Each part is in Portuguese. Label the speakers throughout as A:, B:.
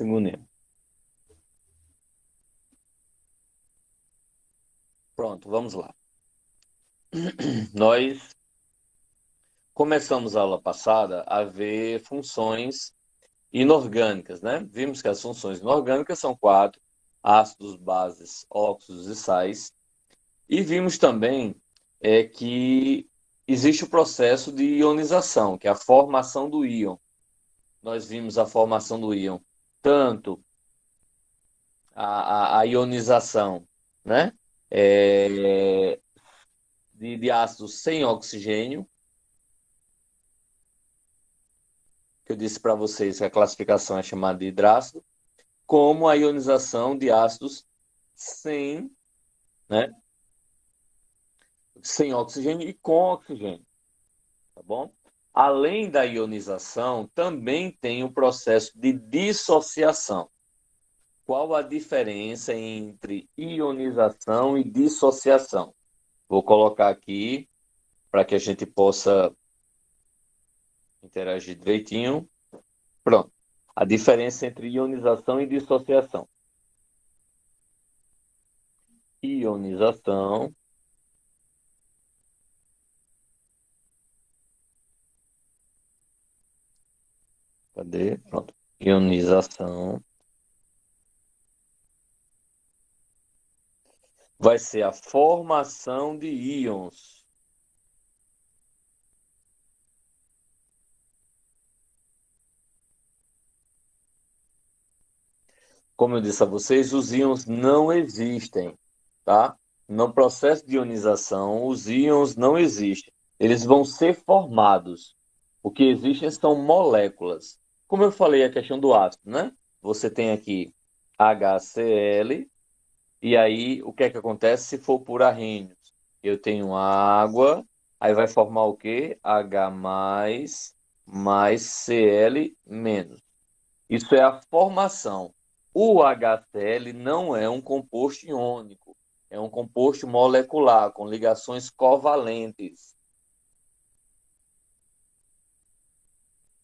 A: Segundinho. Pronto, vamos lá. Nós começamos a aula passada a ver funções inorgânicas, né? Vimos que as funções inorgânicas são quatro: ácidos, bases, óxidos e sais. E vimos também que existe o processo de ionização, que é a formação do íon. Nós vimos a formação do íon, tanto a ionização, né? É, de ácidos sem oxigênio, que eu disse para vocês que a classificação é chamada de hidrácido, como a ionização de ácidos sem, né, sem oxigênio e com oxigênio, tá bom? Além da ionização, também tem o processo de dissociação. Qual a diferença entre ionização e dissociação? Vou colocar aqui para que a gente possa interagir direitinho. Pronto. A diferença entre ionização e dissociação. Ionização cadê? Pronto. Ionização vai ser a formação de íons. Como eu disse a vocês, os íons não existem, tá? No processo de ionização, os íons não existem. Eles vão ser formados. O que existem são moléculas. Como eu falei, a questão do ácido, né? Você tem aqui HCl, e aí o que é que acontece se for por arrênios? Eu tenho água, aí vai formar o quê? H mais Cl menos. Isso é a formação. O HCl não é um composto iônico, é um composto molecular com ligações covalentes.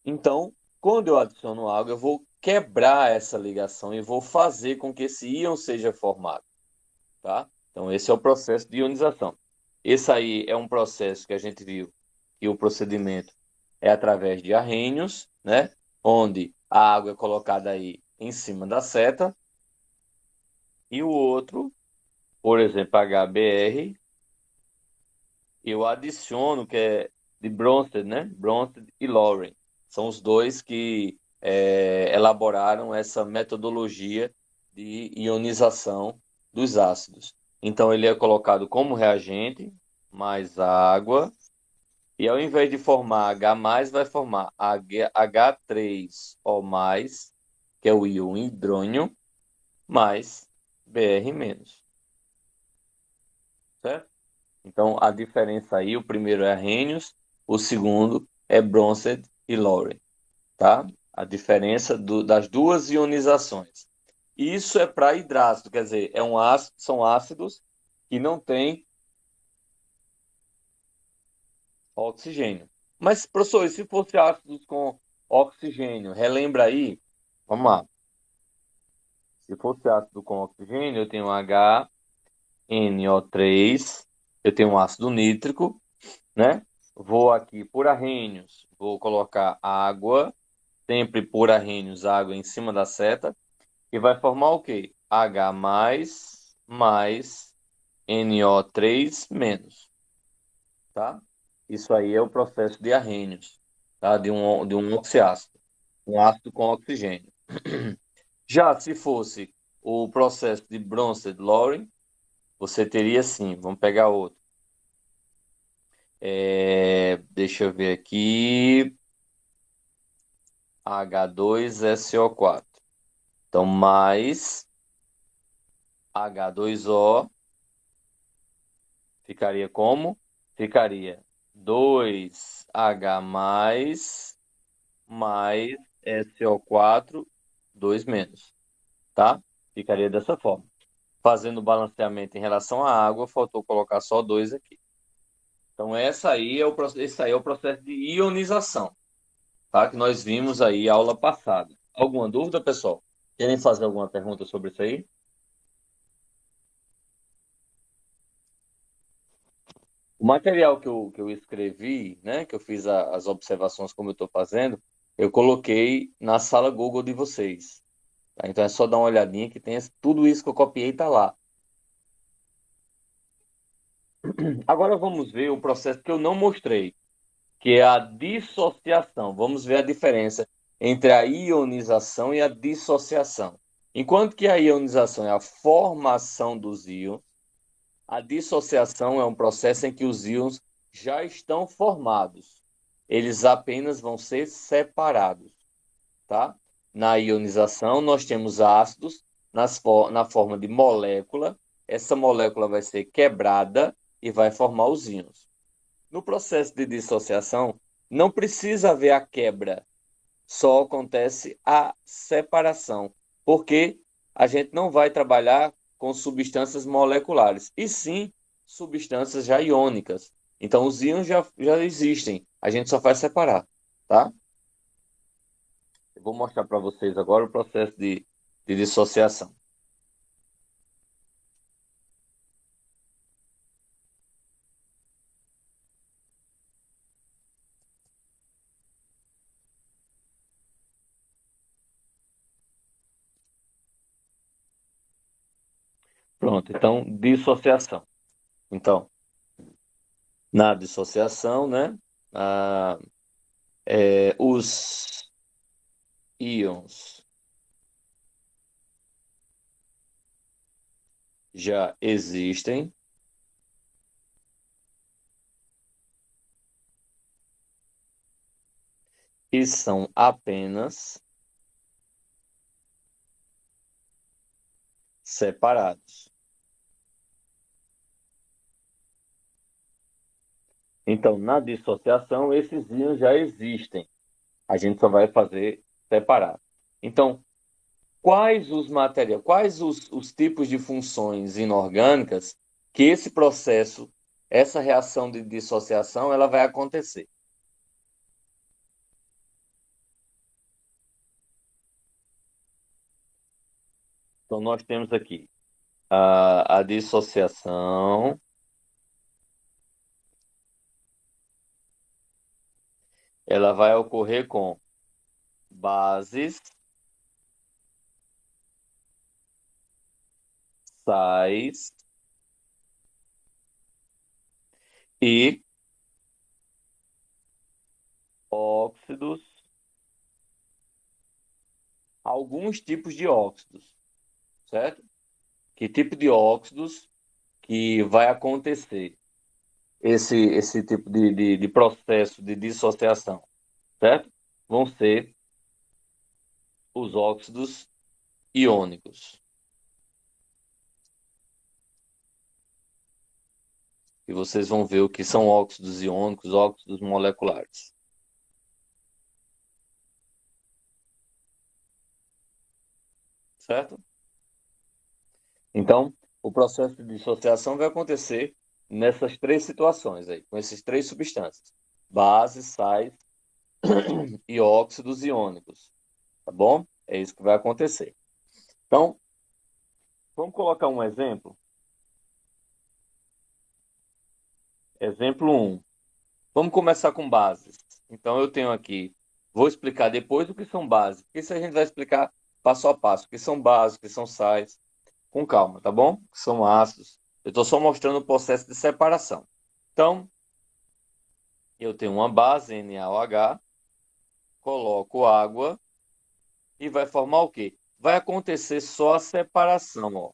A: Então, quando eu adiciono água, eu vou quebrar essa ligação e vou fazer com que esse íon seja formado, tá? Então, esse é o processo de ionização. Esse aí é um processo que a gente viu que o procedimento é através de arrênios, né? Onde a água é colocada aí em cima da seta, e o outro, por exemplo, HBr, eu adiciono, que é de Bronsted, né? Bronsted e Lauren. São os dois que elaboraram essa metodologia de ionização dos ácidos. Então, ele é colocado como reagente, mais água, e ao invés de formar H+, vai formar H3O+, que é o íon hidrônio, mais Br-. Certo? Então, a diferença aí, o primeiro é Arrhenius, o segundo é Bronsted e Lauren, tá? A diferença das duas ionizações. Isso é para hidrácido, quer dizer, são ácidos que não têm oxigênio. Mas, professor, e se fosse ácidos com oxigênio? Relembra aí? Vamos lá. Se fosse ácido com oxigênio, eu tenho HNO3, eu tenho um ácido nítrico, né? Vou aqui por arrhênios, vou colocar água, sempre por arrhênios, água em cima da seta, e vai formar o quê? H mais NO3 menos, tá? Isso aí é o processo de arrhênios, tá? De um oxiácido, um ácido com oxigênio. Já se fosse o processo de Bronsted-Lawrence, você teria sim, vamos pegar outro. Deixa eu ver aqui. H2SO4. Então, mais H2O ficaria como? Ficaria 2H mais SO4, 2 menos, tá? Ficaria dessa forma. Fazendo o balanceamento em relação à água, faltou colocar só 2 aqui. Então, esse aí é o processo de ionização, tá? Que nós vimos aí aula passada. Alguma dúvida, pessoal? Querem fazer alguma pergunta sobre isso aí? O material que eu escrevi, né, que eu fiz as observações como eu estou fazendo, eu coloquei na sala Google de vocês. Tá? Então é só dar uma olhadinha que tem tudo isso que eu copiei está lá. Agora vamos ver o processo que eu não mostrei, que é a dissociação. Vamos ver a diferença entre a ionização e a dissociação. Enquanto que a ionização é a formação dos íons, a dissociação é um processo em que os íons já estão formados. Eles apenas vão ser separados, tá? Na ionização, nós temos ácidos na forma de molécula. Essa molécula vai ser quebrada e vai formar os íons. No processo de dissociação, não precisa haver a quebra, só acontece a separação, porque a gente não vai trabalhar com substâncias moleculares, e sim substâncias já iônicas. Então, os íons já existem, a gente só faz separar, tá? Eu vou mostrar para vocês agora o processo de dissociação. Pronto, então, dissociação. Então, na dissociação, né, os íons já existem e são apenas separados. Então, na dissociação, esses íons já existem. A gente só vai fazer separar. Então, quais os tipos de funções inorgânicas que esse processo, essa reação de dissociação, ela vai acontecer? Então, nós temos aqui a dissociação, ela vai ocorrer com bases, sais e óxidos, alguns tipos de óxidos, certo? Que tipo de óxidos que vai acontecer esse tipo de processo de dissociação, certo? Vão ser os óxidos iônicos. E vocês vão ver o que são óxidos iônicos, óxidos moleculares. Certo? Então, o processo de dissociação vai acontecer nessas três situações aí, com essas três substâncias: bases, sais e óxidos iônicos. Tá bom? É isso que vai acontecer. Então, vamos colocar um exemplo. Exemplo um. Vamos começar com bases. Então, eu tenho aqui, vou explicar depois o que são bases, porque isso a gente vai explicar passo a passo, o que são bases, o que são sais, com calma, tá bom? Que são ácidos. Eu estou só mostrando o processo de separação. Então, eu tenho uma base, NaOH, coloco água e vai formar o quê? Vai acontecer só a separação, ó,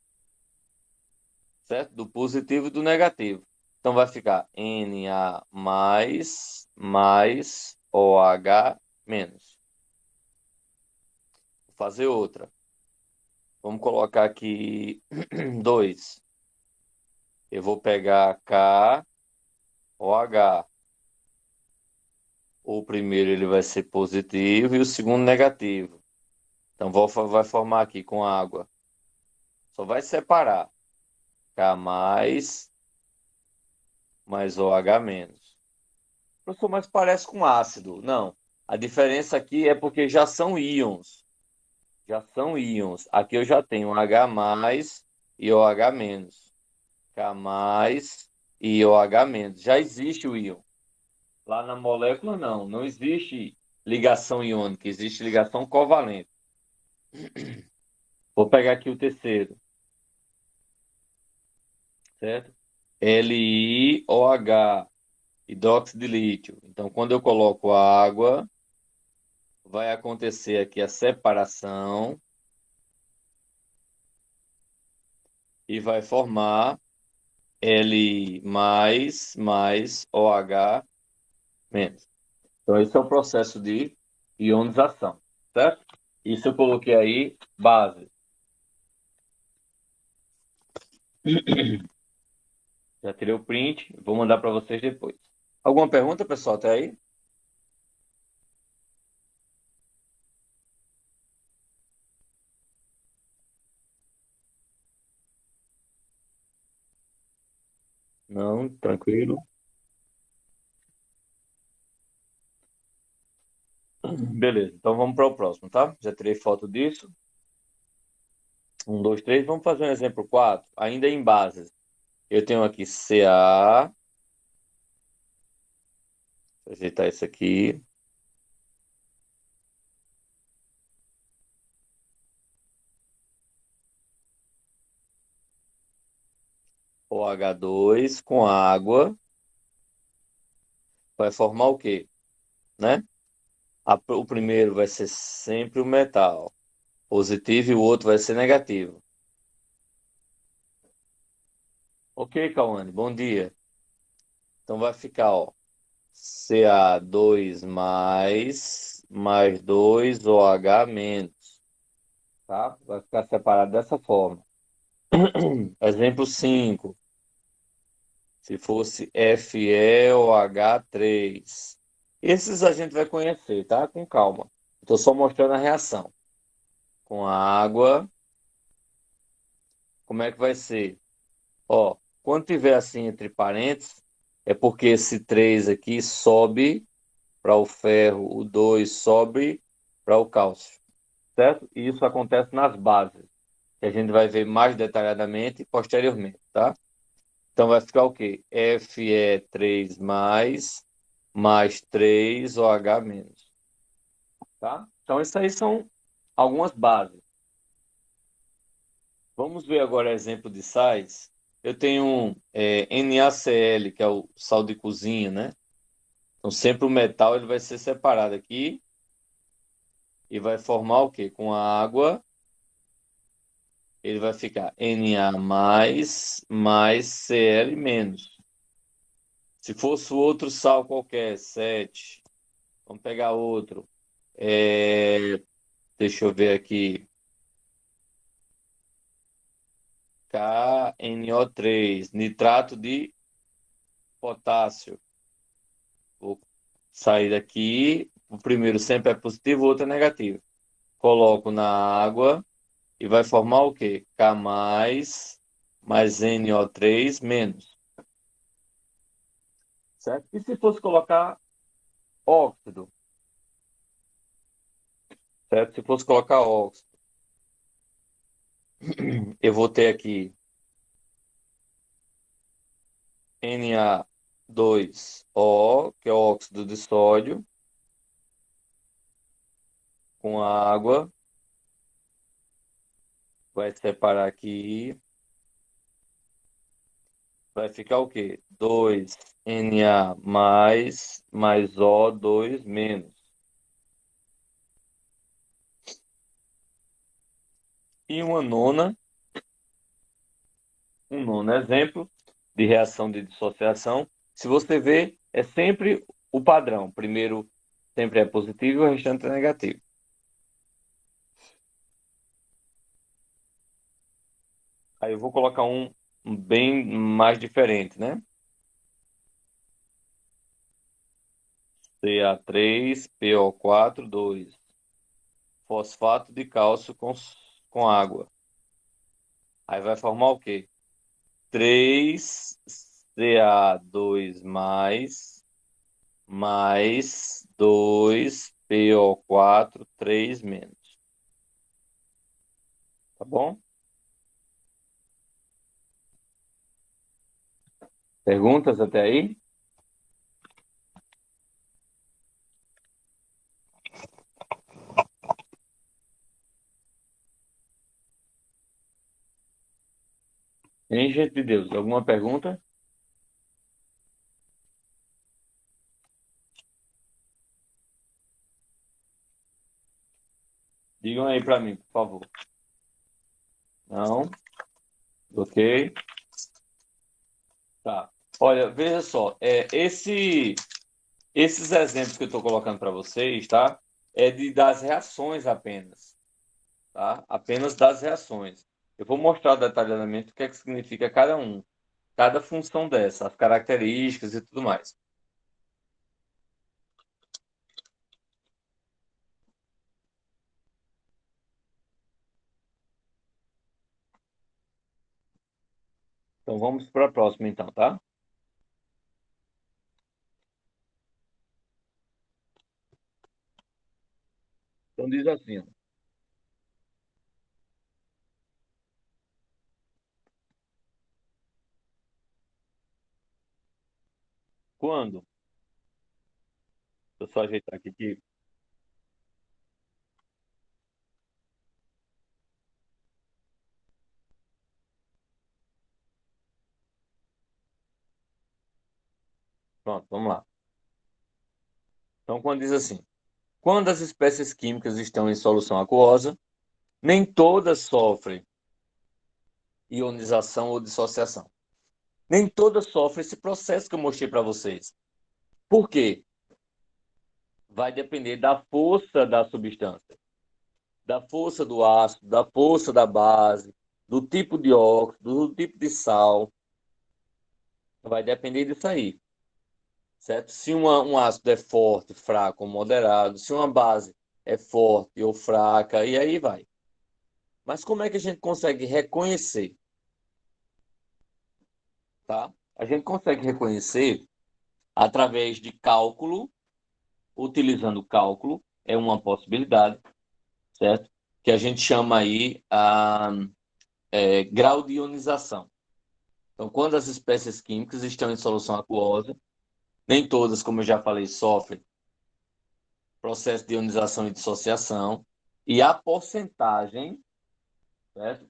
A: certo? Do positivo e do negativo. Então, vai ficar Na mais OH menos. Vou fazer outra. Vamos colocar aqui 2. Eu vou pegar KOH. O primeiro ele vai ser positivo e o segundo negativo. Então, vai formar aqui com água. Só vai separar K mais OH menos. Professor, mas parece com ácido. Não. A diferença aqui é porque já são íons. Já são íons. Aqui eu já tenho H mais e OH menos. K mais e OH menos. Já existe o íon. Lá na molécula, não. Não existe ligação iônica, existe ligação covalente. Vou pegar aqui o terceiro, certo? LiOH, hidróxido de lítio. Então, quando eu coloco água, vai acontecer aqui a separação e vai formar L mais OH menos. Então, esse é o processo de ionização, certo? Isso eu coloquei aí, base. Já tirei o print, vou mandar para vocês depois. Alguma pergunta, pessoal, até aí? Não, tranquilo. Beleza, então vamos para o próximo, tá? Já tirei foto disso. 1, 2, 3. Vamos fazer um exemplo 4, ainda em bases. Eu tenho aqui Ca, vou ajeitar isso aqui. OH2 com água. Vai formar o quê? Né? O primeiro vai ser sempre o metal positivo e o outro vai ser negativo. Ok, Cauane, bom dia. Então vai ficar, ó, Ca2 mais 2 OH menos, tá? Vai ficar separado dessa forma. Exemplo 5. Se fosse FeOH3. Esses a gente vai conhecer, tá? Com calma. Estou só mostrando a reação. Com a água, como é que vai ser? Ó, quando tiver assim entre parênteses, é porque esse 3 aqui sobe para o ferro, o 2 sobe para o cálcio, certo? E isso acontece nas bases, que a gente vai ver mais detalhadamente posteriormente, tá? Então vai ficar o quê? Fe3 mais 3 OH menos, tá? Então isso aí são algumas bases. Vamos ver agora exemplo de sais. Eu tenho NaCl, que é o sal de cozinha, né? Então sempre o metal ele vai ser separado aqui e vai formar o quê? Com a água, ele vai ficar Na mais Cl menos. Se fosse outro sal qualquer, 7, vamos pegar outro. Deixa eu ver aqui. KNO3, nitrato de potássio. Vou sair daqui. O primeiro sempre é positivo, o outro é negativo. Coloco na água e vai formar o quê? K mais NO3 menos. Certo? E se fosse colocar óxido? Certo? Se fosse colocar óxido, eu vou ter aqui Na2O, que é o óxido de sódio, com água. Vai separar aqui. Vai ficar o quê? 2Na mais O2 menos. E um nono exemplo de reação de dissociação. Se você ver, é sempre o padrão. Primeiro sempre é positivo e o restante é negativo. Aí eu vou colocar um bem mais diferente, né? Ca3PO4, 2. Fosfato de cálcio com água. Aí vai formar o quê? 3Ca2 mais 2PO4, 3 menos. Tá bom? Perguntas até aí? Hein, gente de Deus? Alguma pergunta? Digam aí para mim, por favor. Não? Ok. Tá. Olha, veja só, esses exemplos que eu estou colocando para vocês, tá? É das reações apenas, tá? Apenas das reações. Eu vou mostrar detalhadamente o que é que significa cada um, cada função dessa, as características e tudo mais. Então vamos para a próxima, então, tá? Então diz assim, ó, quando, deixa eu só ajeitar aqui, pronto, vamos lá. Então quando diz assim, quando as espécies químicas estão em solução aquosa, nem todas sofrem ionização ou dissociação. Nem todas sofrem esse processo que eu mostrei para vocês. Por quê? Vai depender da força da substância, da força do ácido, da força da base, do tipo de óxido, do tipo de sal. Vai depender disso aí, certo? Se um ácido é forte, fraco ou moderado, se uma base é forte ou fraca, e aí vai. Mas como é que a gente consegue reconhecer, tá? A gente consegue reconhecer através de cálculo, utilizando cálculo, é uma possibilidade, certo? Que a gente chama aí grau de ionização. Então, quando as espécies químicas estão em solução aquosa, nem todas, como eu já falei, sofrem processo de ionização e dissociação, e a porcentagem, certo?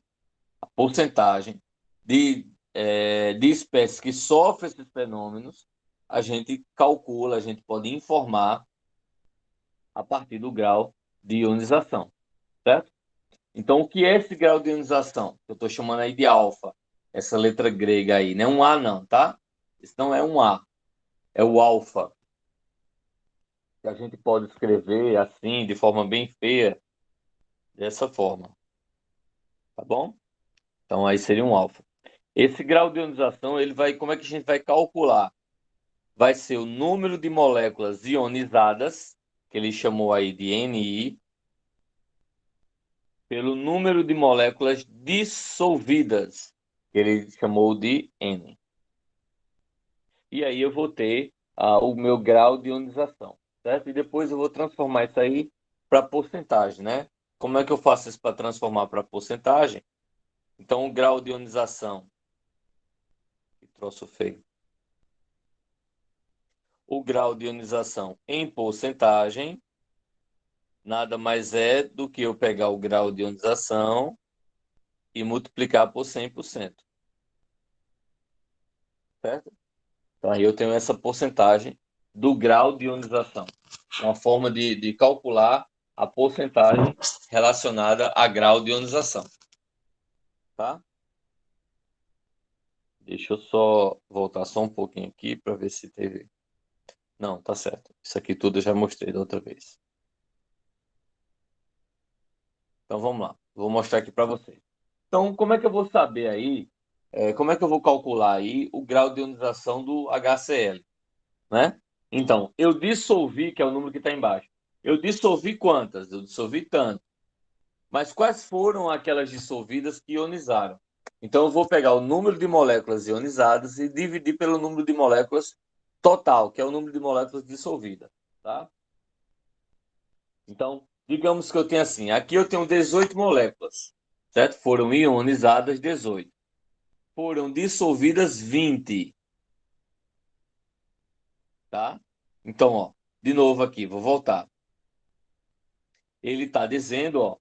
A: A porcentagem de espécies que sofrem esses fenômenos, a gente calcula, a gente pode informar a partir do grau de ionização, certo? Então, o que é esse grau de ionização? Eu estou chamando aí de alfa, essa letra grega aí, não é um A não, tá? Isso não é um A, é o alfa, que a gente pode escrever assim, de forma bem feia, dessa forma, tá bom? Então, aí seria um alfa. Esse grau de ionização, ele vai, como é que a gente vai calcular? Vai ser o número de moléculas ionizadas, que ele chamou aí de Ni, pelo número de moléculas dissolvidas, que ele chamou de N. E aí eu vou ter o meu grau de ionização, certo? E depois eu vou transformar isso aí para porcentagem, né? Como é que eu faço isso para transformar para porcentagem? Então, o grau de ionização, que troço feio. O grau de ionização em porcentagem nada mais é do que eu pegar o grau de ionização e multiplicar por 100%, certo? Então, aí eu tenho essa porcentagem do grau de ionização. Uma forma de calcular a porcentagem relacionada a grau de ionização, tá? Deixa eu só voltar só um pouquinho aqui para ver se teve. Não, tá certo. Isso aqui tudo eu já mostrei da outra vez. Então vamos lá. Vou mostrar aqui para vocês. Então, como é que eu vou saber aí? Como é que eu vou calcular aí o grau de ionização do HCl, né? Então, eu dissolvi, que é o número que está embaixo. Eu dissolvi quantas? Eu dissolvi tanto. Mas quais foram aquelas dissolvidas que ionizaram? Então, eu vou pegar o número de moléculas ionizadas e dividir pelo número de moléculas total, que é o número de moléculas dissolvidas, tá? Então, digamos que eu tenho assim, aqui eu tenho 18 moléculas. certo? Foram ionizadas 18. Foram dissolvidas 20, tá? Então, ó, de novo aqui, vou voltar. Ele está dizendo, ó,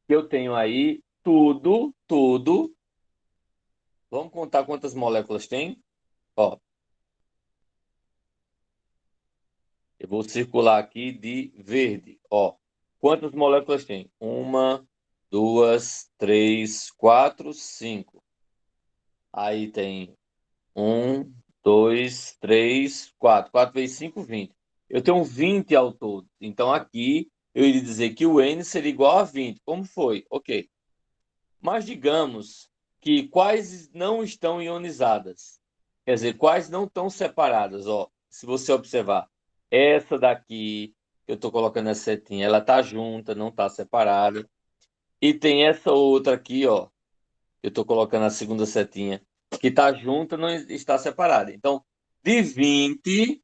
A: que eu tenho aí tudo. Vamos contar quantas moléculas tem? Ó, eu vou circular aqui de verde. Ó, quantas moléculas tem? Uma, duas, três, quatro, cinco. Aí tem um, dois, três, quatro. 4 vezes 5, 20. Eu tenho 20 ao todo. Então aqui eu iria dizer que o N seria igual a 20. Como foi? Ok. Mas digamos que quais não estão ionizadas. Quer dizer, quais não estão separadas. Ó, se você observar, essa daqui, que eu estou colocando essa setinha, ela está junta, não está separada. E tem essa outra aqui, ó, eu estou colocando a segunda setinha, que está junta, não está separada. Então, de 20,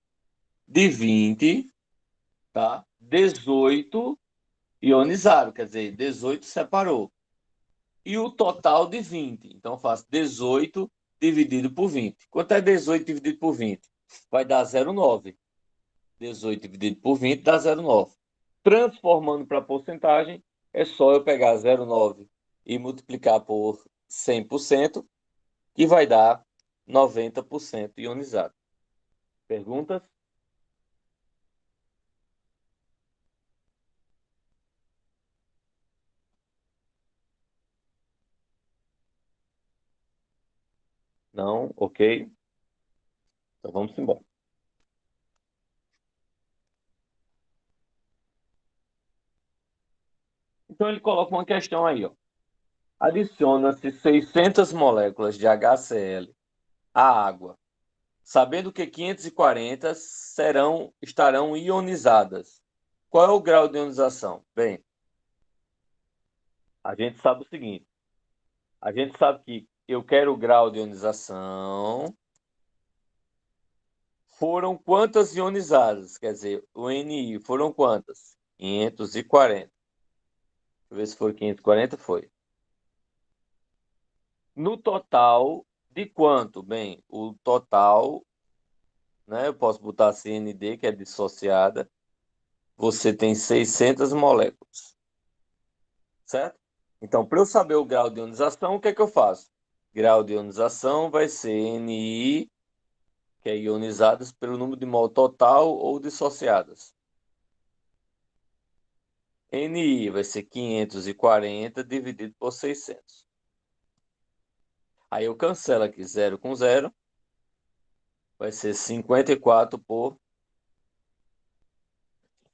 A: tá? 18 ionizaram, quer dizer, 18 separou. E o total de 20. Então, eu faço 18 dividido por 20. Quanto é 18 dividido por 20? Vai dar 0,9. 18 dividido por 20 dá 0,9. Transformando para porcentagem, é só eu pegar 0,9 e multiplicar por 100%, que vai dar 90% ionizado. Perguntas? Não? Ok. Então vamos embora. Então ele coloca uma questão aí, ó. Adiciona-se 600 moléculas de HCl à água, sabendo que 540 estarão ionizadas. Qual é o grau de ionização? Bem, a gente sabe o seguinte: a gente sabe que eu quero o grau de ionização. Foram quantas ionizadas? Quer dizer, o NI foram quantas? 540. Deixa eu ver se foi 540, foi. No total de quanto? Bem, o total, né? Eu posso botar CND, que é dissociada. Você tem 600 moléculas, certo? Então, para eu saber o grau de ionização, o que é que eu faço? Grau de ionização vai ser NI, que é ionizadas pelo número de mol total ou dissociadas. NI vai ser 540 dividido por 600. Aí eu cancelo aqui 0 com 0. Vai ser 54 por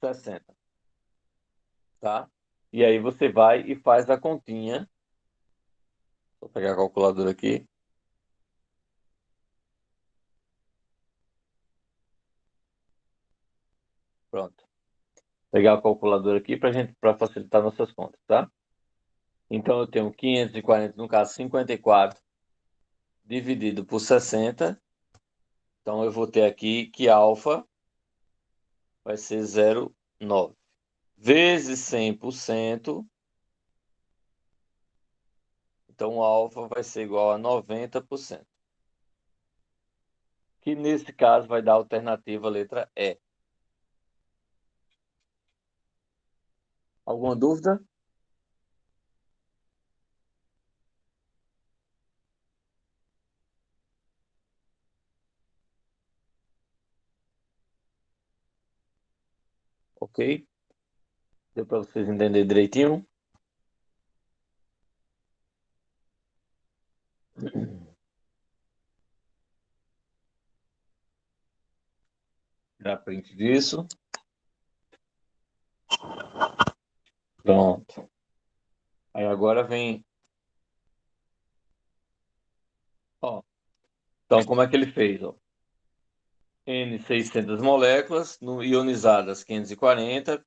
A: 60, tá? E aí você vai e faz a continha. Vou pegar a calculadora aqui. Pronto. Pegar a calculadora aqui para facilitar nossas contas, tá? Então eu tenho 540, no caso 54, dividido por 60. Então eu vou ter aqui que alfa vai ser 0,9 vezes 100%. Então, o alfa vai ser igual a 90%. Que nesse caso vai dar a alternativa letra E. Alguma dúvida? Ok? Deu para vocês entenderem direitinho? Dá print disso. Pronto. Aí agora vem. Ó. Então, como é que ele fez? Ó? N 600 moléculas, ionizadas 540,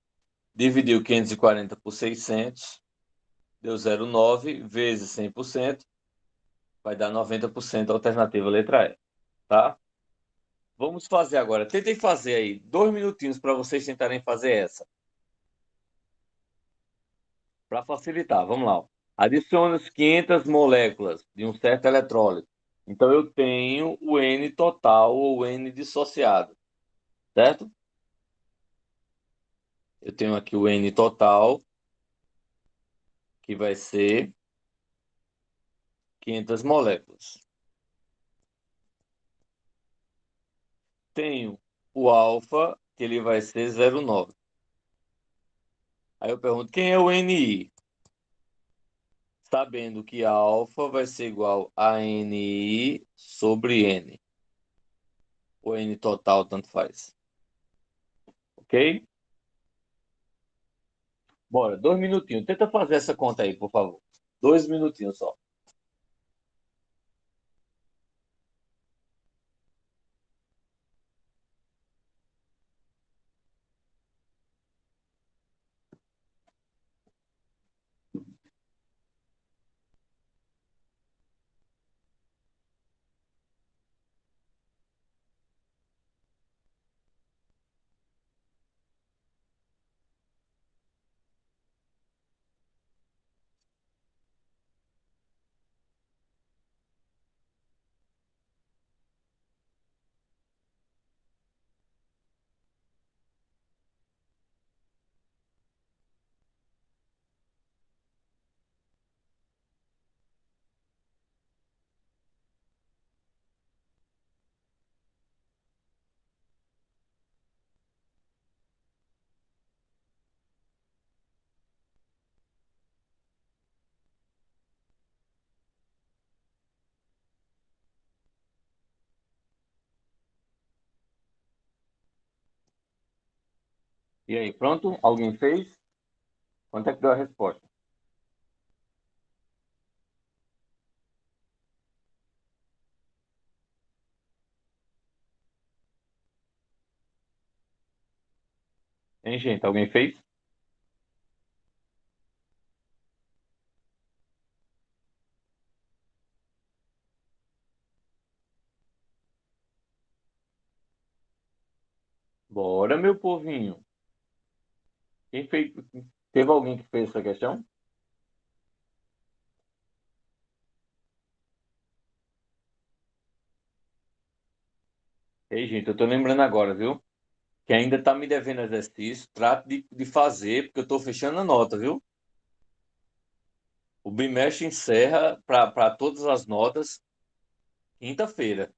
A: dividiu 540 por 600, deu 0,9 vezes 100%, vai dar 90% alternativa letra E. Tá? Vamos fazer agora. Tentem fazer aí 2 minutinhos para vocês tentarem fazer essa. Para facilitar, vamos lá. Ó. Adiciona as 500 moléculas de um certo eletrólito. Então, eu tenho o N total ou N dissociado, certo? Eu tenho aqui o N total, que vai ser 500 moléculas. Tenho o alfa, que ele vai ser 0,9. Aí eu pergunto, quem é o NI? Sabendo que alfa vai ser igual a NI sobre N. O N total, tanto faz. Ok? Bora, 2 minutinhos. Tenta fazer essa conta aí, por favor. 2 minutinhos só. E aí, pronto? Alguém fez? Quanto é que deu a resposta? Hein, gente? Alguém fez? Bora, meu povinho. Quem fez? Teve alguém que fez essa questão? Ei, gente, eu tô lembrando agora, viu? Que ainda tá me devendo exercício. Trato de fazer, porque eu tô fechando a nota, viu? O bimestre encerra para todas as notas quinta-feira.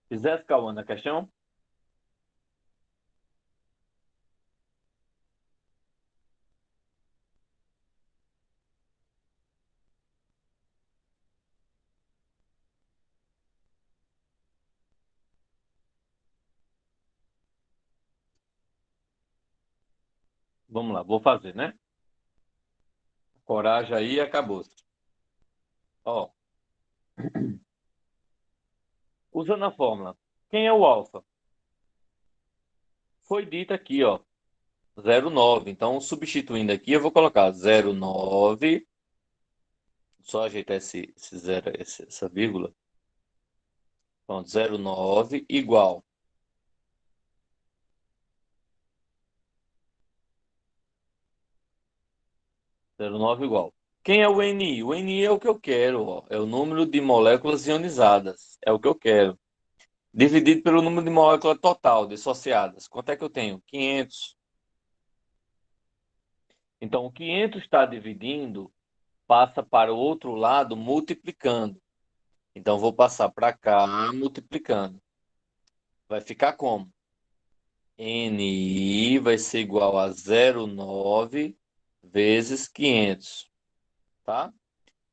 A: Fizesse, Cauã, na questão? Vamos lá, vou fazer, né? Coragem aí e acabou. Ó, usando a fórmula. Quem é o alfa? Foi dito aqui, ó, 0,9. Então, substituindo aqui, eu vou colocar 0,9. Só ajeitar esse zero, essa vírgula. Pronto, 0,9 igual. 0,9 igual. Quem é o NI? O NI é o que eu quero, ó. É o número de moléculas ionizadas. É o que eu quero. Dividido pelo número de moléculas total dissociadas. Quanto é que eu tenho? 500. Então, o 500 está dividindo, passa para o outro lado multiplicando. Então, vou passar para cá multiplicando. Vai ficar como? NI vai ser igual a 0,9 vezes 500, tá?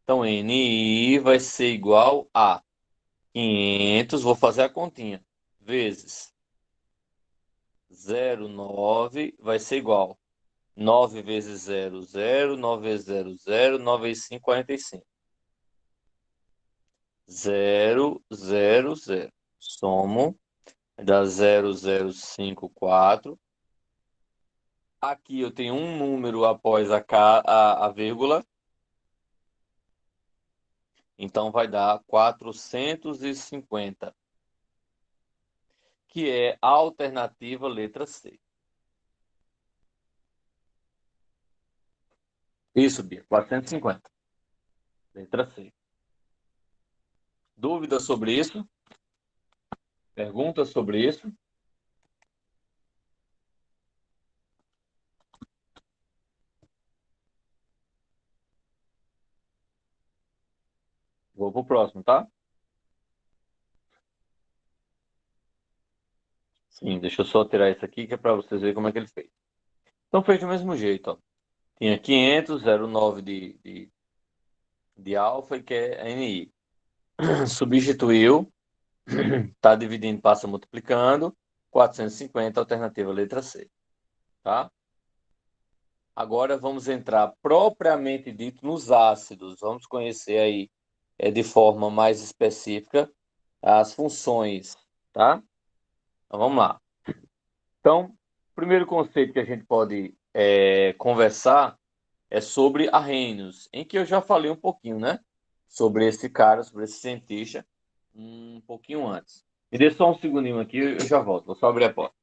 A: Então, NI vai ser igual a 500, vou fazer a continha, vezes 0,9 vai ser igual 9 vezes 0, 0, 9 vezes 0, 0, 9 vezes 5, 45. 0, 0, 0. Somo, dá 0,054. Aqui eu tenho um número após a vírgula, então vai dar 450, que é a alternativa letra C. Isso, Bia, 450, letra C. Dúvidas sobre isso? Perguntas sobre isso? Vou pro próximo, tá? Sim, deixa eu só tirar isso aqui, que é para vocês verem como é que ele fez. Então fez do mesmo jeito, ó. Tinha 500, 0,9 de alfa e que é NI. Substituiu, tá dividindo, passa multiplicando, 450, alternativa letra C, tá? Agora vamos entrar propriamente dito nos ácidos. Vamos conhecer aí de forma mais específica as funções, tá? Então vamos lá. Então, o primeiro conceito que a gente pode conversar é sobre Arrhenius, em que eu já falei um pouquinho, né? Sobre esse cara, sobre esse cientista, um pouquinho antes. Me dê só um segundinho aqui, eu já volto. Vou só abrir a porta.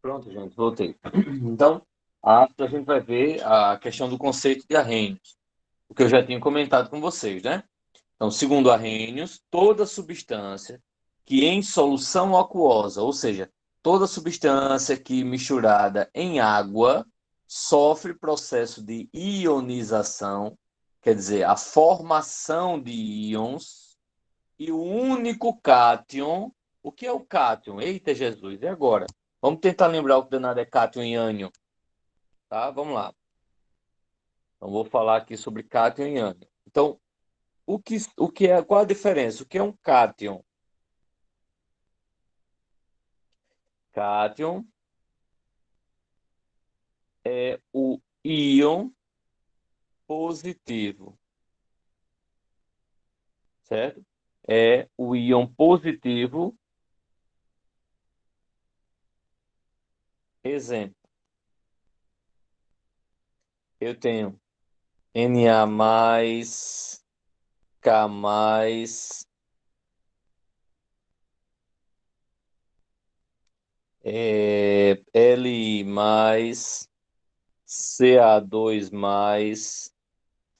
A: Pronto, gente, voltei. Então, a gente vai ver a questão do conceito de Arrhenius, o que eu já tinha comentado com vocês, né? Então, segundo Arrhenius, toda substância que em solução aquosa, ou seja, toda substância que misturada em água sofre processo de ionização, quer dizer, a formação de íons, e o único cátion, o que é o cátion? Eita Jesus, e agora? Vamos tentar lembrar o que danado é cátion e ânion, tá? Vamos lá. Então, vou falar aqui sobre cátion e ânion. Então, o que é, qual a diferença? O que é um cátion? Cátion é o íon positivo, certo? É o íon positivo, exemplo. Eu tenho Na+, K+, Li+, Ca2+,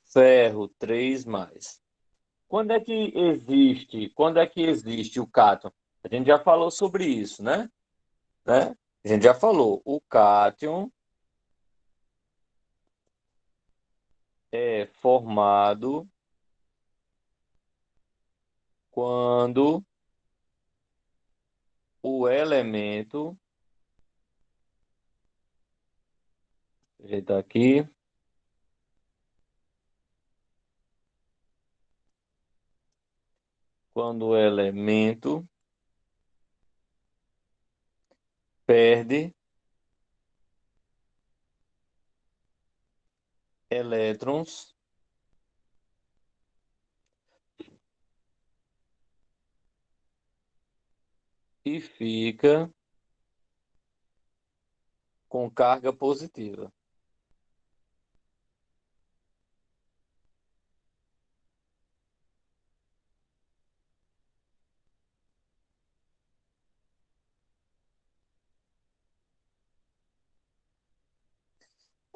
A: ferro 3+. Quando é que existe o cátion? A gente já falou sobre isso, né? A gente já falou. O cátion é formado quando o elemento, ajeitar aqui, quando o elemento perde elétrons e fica com carga positiva.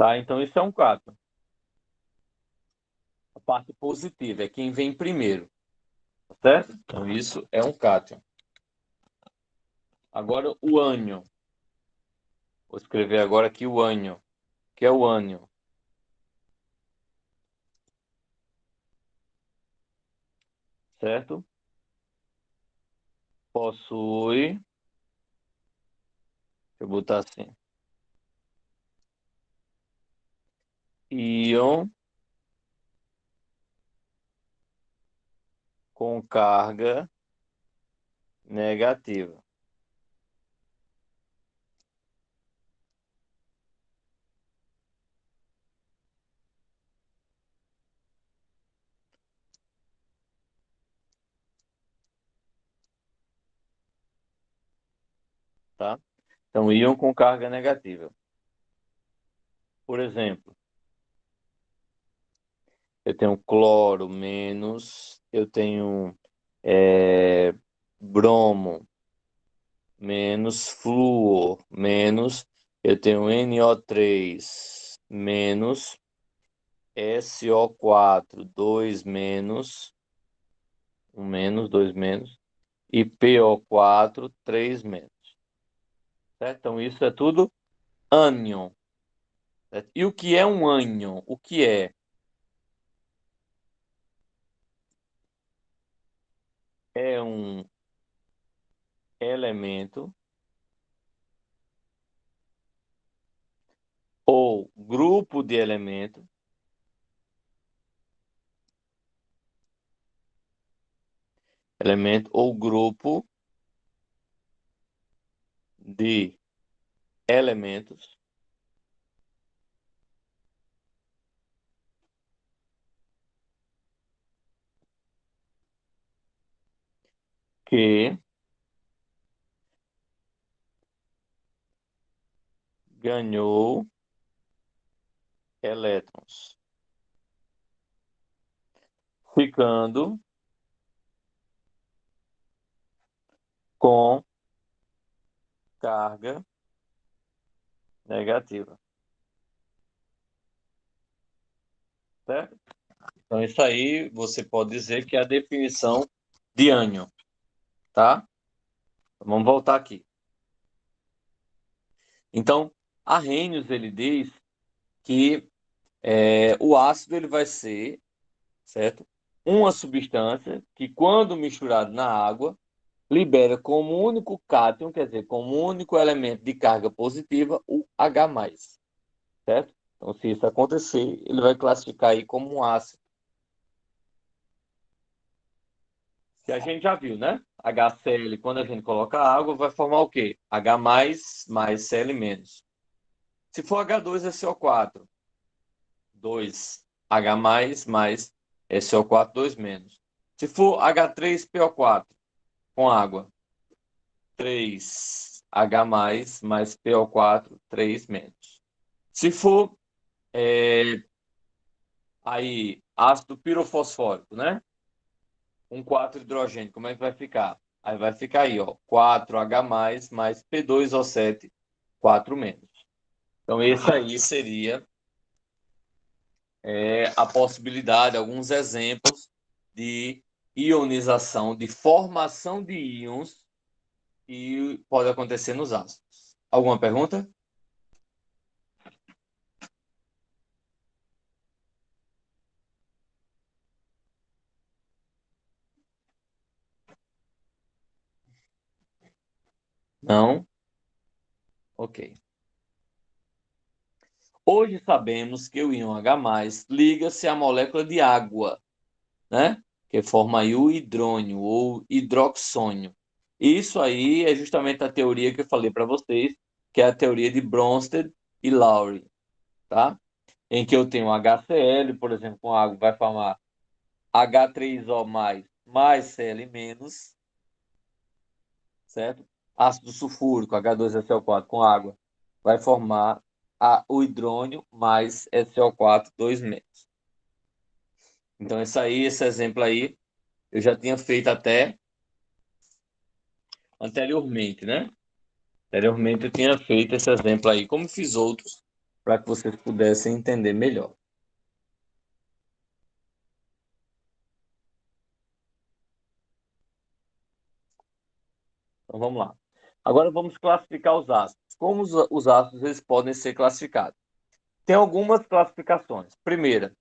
A: Tá? Então, isso é um cátion. A parte positiva é quem vem primeiro, tá certo? Então, isso é um cátion. Agora, o ânion. Vou escrever agora aqui o ânion, que é o ânion. Certo? Possui, deixa eu botar assim, íon com carga negativa. Tá? Então, íon com carga negativa. Por exemplo, eu tenho cloro menos, eu tenho bromo menos, flúor menos, eu tenho NO3 menos, SO4, 2 menos, 1 menos, 2 menos, e PO4, 3 menos. Certo? Então, isso é tudo ânion. Certo? E o que é um ânion? O que é? É um elemento ou grupo de elementos, elemento ou grupo de elementos que ganhou elétrons, ficando com carga negativa. Certo? Então, isso aí você pode dizer que é a definição de ânion, tá? Vamos voltar aqui. Então, Arrhenius, ele diz que o ácido ele vai ser, certo? Uma substância que, quando misturado na água, libera como único cátion, quer dizer, como único elemento de carga positiva, o H+, certo? Então, se isso acontecer, ele vai classificar aí como um ácido. Que a gente já viu, né? HCl, quando a gente coloca água, vai formar o quê? H+, mais Cl-. Se for H2, é CO4. 2H+, mais SO4, 2-. Se for H3PO4 com água, 3H+, mais PO4, 3-. Se for aí ácido pirofosfórico, né? Com 4 hidrogênio, como é que vai ficar? Aí vai ficar aí, ó, 4H+, mais P2O7, 4-. Então, esse aí seria a possibilidade, alguns exemplos de ionização, de formação de íons que pode acontecer nos ácidos. Alguma pergunta? Não? Ok. Hoje sabemos que o íon H+ liga-se à molécula de água, né? Que forma aí o hidrônio ou hidroxônio. Isso aí é justamente a teoria que eu falei para vocês, que é a teoria de Bronsted e Lowry, tá? Em que eu tenho HCl, por exemplo, com água vai formar H3O mais Cl-, certo? Ácido sulfúrico, H2SO4 com água, vai formar o hidrônio mais SO4, 2-. Então, esse exemplo aí, eu já tinha feito até anteriormente, né? Anteriormente eu tinha feito esse exemplo aí, como fiz outros, para que vocês pudessem entender melhor. Então vamos lá. Agora vamos classificar os ácidos. Como os ácidos eles podem ser classificados? Tem algumas classificações. Primeira,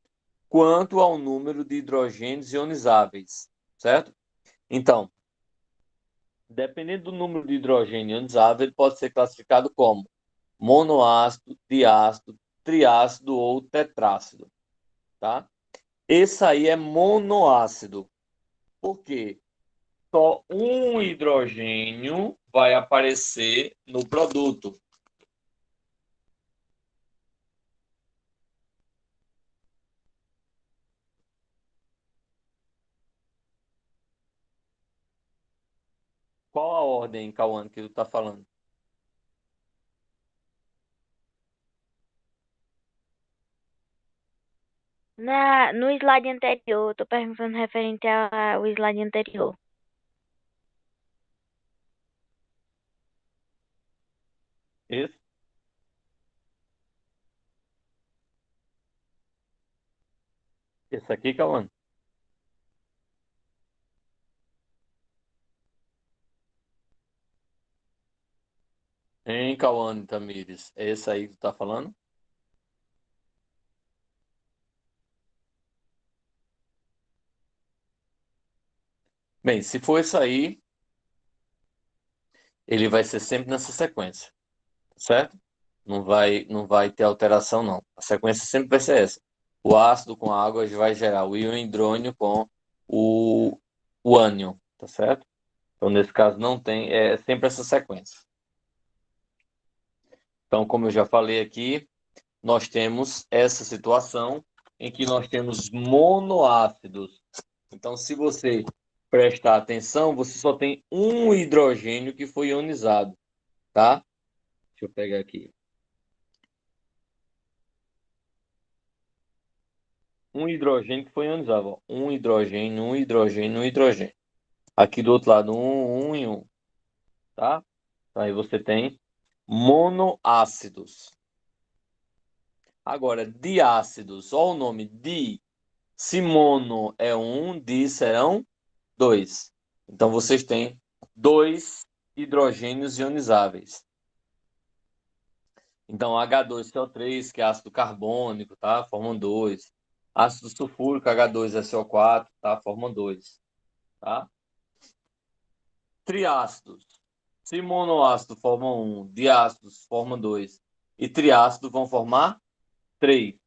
A: quanto ao número de hidrogênios ionizáveis, certo? Então, dependendo do número de hidrogênio ionizável, ele pode ser classificado como monoácido, diácido, triácido ou tetrácido, tá? Esse aí é monoácido. Por quê? Só um hidrogênio vai aparecer no produto. Qual a ordem, Cauã, que tu tá falando?
B: No slide anterior, tô perguntando referente ao slide anterior.
A: Esse? Esse aqui, Cauã? Hein, Cauã, Tamires? É esse aí que tu tá falando? Bem, se for esse aí, ele vai ser sempre nessa sequência, certo? Não vai ter alteração, não. A sequência sempre vai ser essa. O ácido com a água vai gerar o íon hidrônio com o, o ânion, tá certo? Então, nesse caso, não tem, é sempre essa sequência. Então, como eu já falei aqui, nós temos essa situação em que nós temos monoácidos. Então, se você prestar atenção, você só tem um hidrogênio que foi ionizado, tá? Deixa eu pegar aqui. Um hidrogênio que foi ionizado, ó. Um hidrogênio, um hidrogênio, um hidrogênio. Aqui do outro lado, um e um, tá? Aí você tem monoácidos. Agora, diácidos, olha o nome, di. Se mono é um, di serão dois. Então, vocês têm dois hidrogênios ionizáveis. Então, H2CO3, que é ácido carbônico, tá? Formam dois. Ácido sulfúrico, H2SO4, tá? Formam dois, tá? Triácidos. Se monoácido forma um, diácidos formam dois e triácidos vão formar três.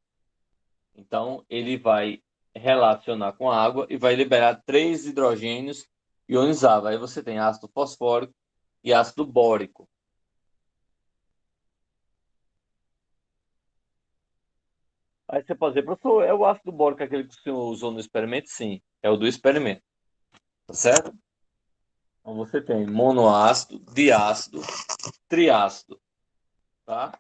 A: Então, ele vai relacionar com a água e vai liberar três hidrogênios ionizáveis. Aí você tem ácido fosfórico e ácido bórico. Aí você pode dizer, professor, é o ácido bórico aquele que o senhor usou no experimento? Sim, é o do experimento, tá certo? Então você tem monoácido, diácido, triácido, tá?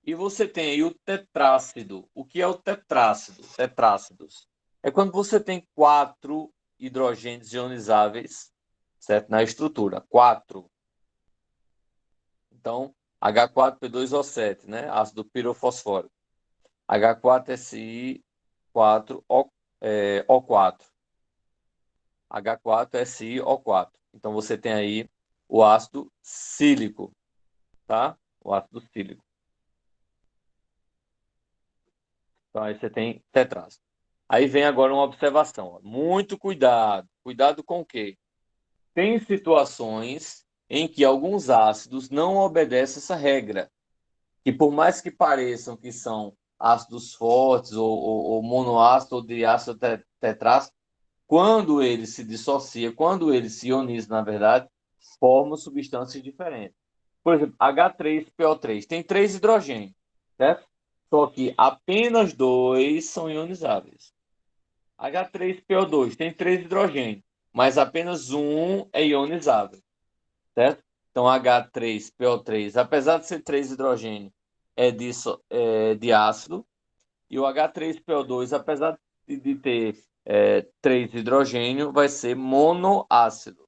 A: E você tem aí o tetrácido. O que é o tetrácido? Tetrácidos. É quando você tem quatro hidrogênios ionizáveis, certo? Na estrutura. Quatro. Então, H4P2O7, né? Ácido pirofosfórico. H4SI4O, O4. H4SiO4. Então, você tem aí o ácido cílico, tá? O ácido cílico. Então, aí você tem tetrácido. Aí vem agora uma observação. Ó. Muito cuidado. Cuidado com o quê? Tem situações em que alguns ácidos não obedecem essa regra. E por mais que pareçam que são ácidos fortes, ou monoácido, ou diácido tetrácido, quando ele se dissocia, quando ele se ioniza, na verdade, formam substâncias diferentes. Por exemplo, H3PO3 tem três hidrogênios, certo? Só que apenas dois são ionizáveis. H3PO2 tem três hidrogênios, mas apenas um é ionizável, certo? Então, H3PO3, apesar de ser três hidrogênios, é de ácido, e o H3PO2, apesar de ter três hidrogênios, vai ser monoácido.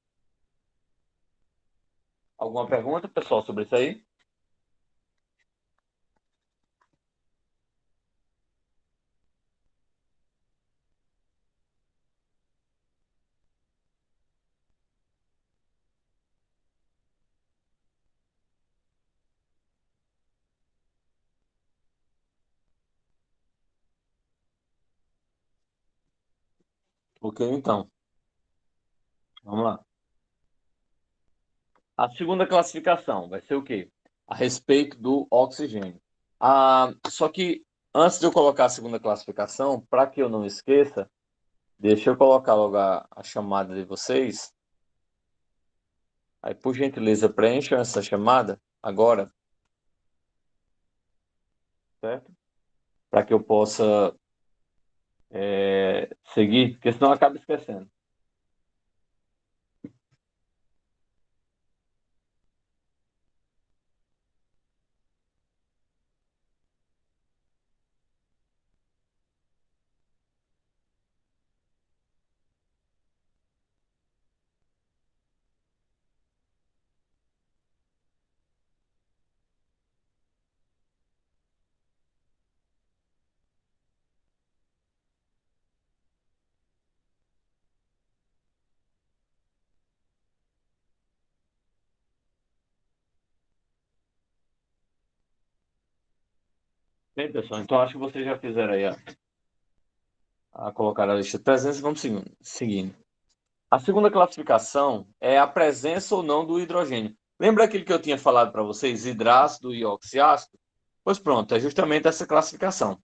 A: Alguma pergunta, pessoal, sobre isso aí? Ok, então, vamos lá. A segunda classificação vai ser o quê? A respeito do oxigênio. Só que antes de eu colocar a segunda classificação, para que eu não esqueça, deixa eu colocar logo a chamada de vocês. Aí, por gentileza, preencham essa chamada agora, certo? Para que eu possa seguir, porque senão eu acabo esquecendo. Bem, pessoal, então acho que vocês já fizeram aí a colocar a lista de presença. Vamos seguindo. A segunda classificação é a presença ou não do hidrogênio. Lembra aquilo que eu tinha falado para vocês, hidrácido e oxiácido? Pois pronto, é justamente essa classificação.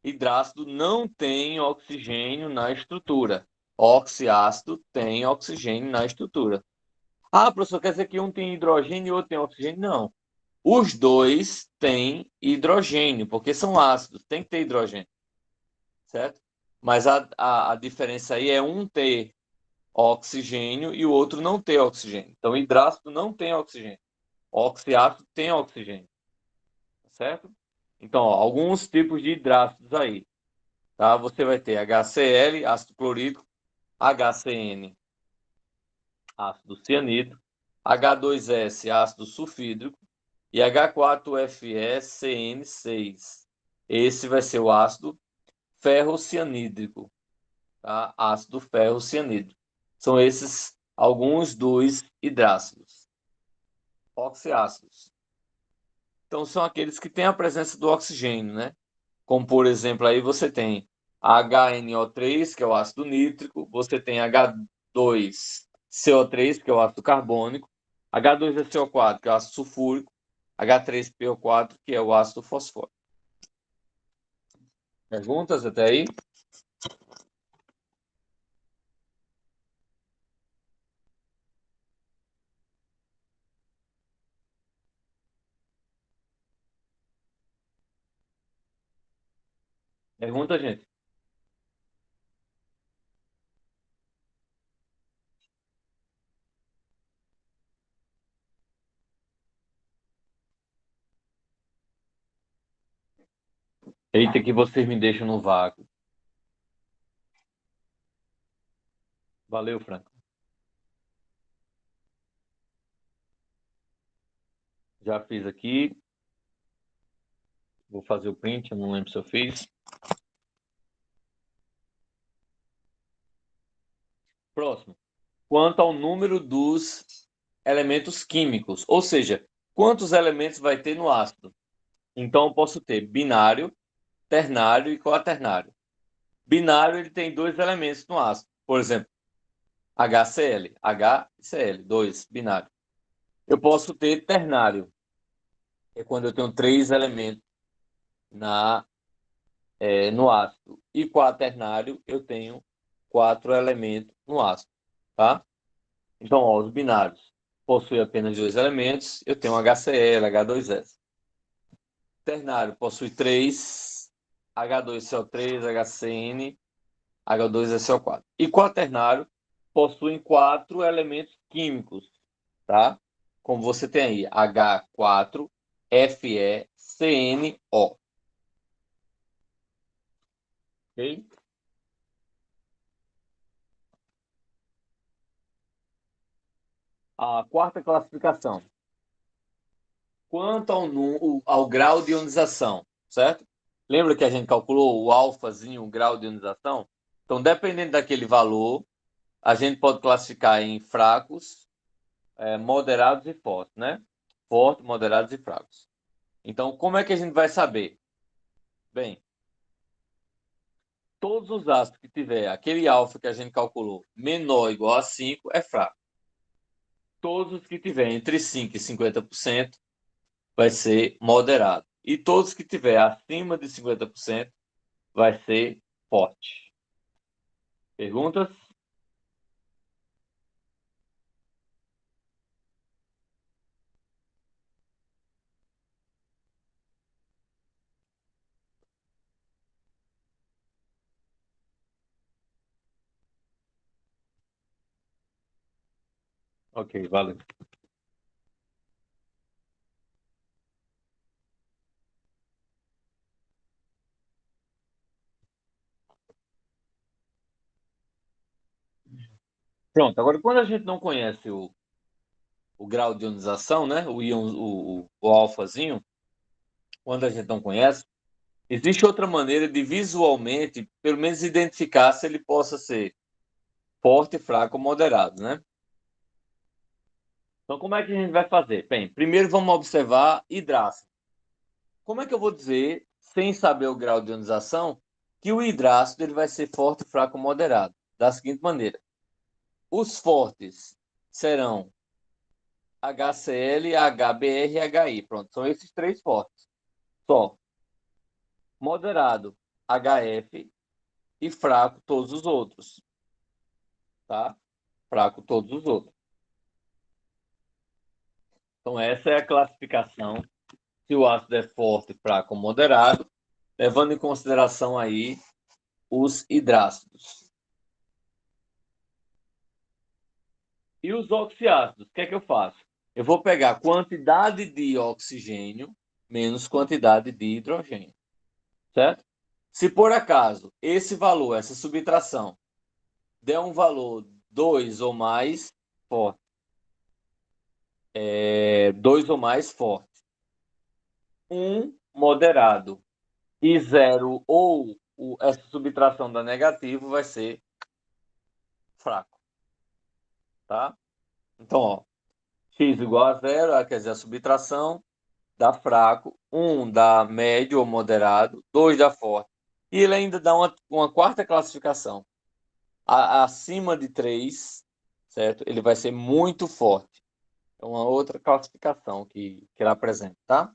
A: Hidrácido não tem oxigênio na estrutura. Oxiácido tem oxigênio na estrutura. Ah, professor, quer dizer que um tem hidrogênio e outro tem oxigênio? Não. Os dois têm hidrogênio, porque são ácidos, tem que ter hidrogênio, certo? Mas a diferença aí é um ter oxigênio e o outro não ter oxigênio. Então, hidrácido não tem oxigênio. Oxiácido tem oxigênio, certo? Então, ó, alguns tipos de hidrácidos aí, tá? Você vai ter HCl, ácido clorídrico, HCN, ácido cianídrico, H2S, ácido sulfídrico, e H4FeCN6. Esse vai ser o ácido ferrocianídrico, tá? Ácido ferrocianídrico. São esses alguns dos hidrácidos. Oxiácidos. Então, são aqueles que têm a presença do oxigênio, né? Como, por exemplo, aí você tem HNO3, que é o ácido nítrico, você tem H2CO3, que é o ácido carbônico, H2SO4, que é o ácido sulfúrico, H3PO4, que é o ácido fosfórico. Perguntas até aí? Pergunta, gente. Eita, que vocês me deixam no vácuo. Valeu, Franco. Já fiz aqui. Vou fazer o print, eu não lembro se eu fiz. Próximo. Quanto ao número dos elementos químicos, ou seja, quantos elementos vai ter no ácido. Então, eu posso ter binário, ternário e quaternário. Binário, ele tem dois elementos no ácido. Por exemplo, HCl, HCl, dois, binário. Eu posso ter ternário, é quando eu tenho três elementos no ácido. E quaternário, eu tenho quatro elementos no ácido, tá? Então, ó, os binários possuem apenas dois elementos, eu tenho HCl, H2S. Ternário possui três, H2CO3, HCN, H2SO4. E quaternário possuem quatro elementos químicos, tá? Como você tem aí, H4FeCnO. Ok? A quarta classificação. Quanto ao grau de ionização, certo? Lembra que a gente calculou o alfazinho, o grau de ionização? Então, dependendo daquele valor, a gente pode classificar em fracos, moderados e fortes, né? Fortes, moderados e fracos. Então, como é que a gente vai saber? Bem, Todos os ácidos que tiver aquele alfa que a gente calculou menor ou igual a 5 é fraco. Todos os que tiver entre 5 e 50% vai ser moderado. E todos que tiver acima de 50% vai ser forte. Perguntas? Ok, valeu. Pronto, agora quando a gente não conhece o grau de ionização, né? O íon, o alfazinho, quando a gente não conhece, existe outra maneira de visualmente, pelo menos identificar se ele possa ser forte, fraco ou moderado, né? Então, como é que a gente vai fazer? Bem, primeiro vamos observar hidrácido. Como é que eu vou dizer, sem saber o grau de ionização, que o hidrácido ele vai ser forte, fraco ou moderado? Da seguinte maneira: os fortes serão HCl, HBr e HI. Pronto, são esses três fortes. Só. Moderado, HF e fraco todos os outros, tá? Fraco todos os outros. Então essa é a classificação se o ácido é forte, fraco ou moderado, levando em consideração aí os hidrácidos. E os oxiácidos, o que é que eu faço? Eu vou pegar a quantidade de oxigênio menos quantidade de hidrogênio, certo? Se por acaso esse valor, essa subtração, der um valor 2 ou mais forte, 2 ou mais forte, 1 moderado e 0 ou essa subtração da negativo vai ser fraco, tá? Então, ó, x igual a 0, quer dizer, a subtração dá fraco, 1 dá médio ou moderado, 2 dá forte. E ele ainda dá uma quarta classificação. Acima de 3, certo? Ele vai ser muito forte. É uma outra classificação que ele apresenta, tá?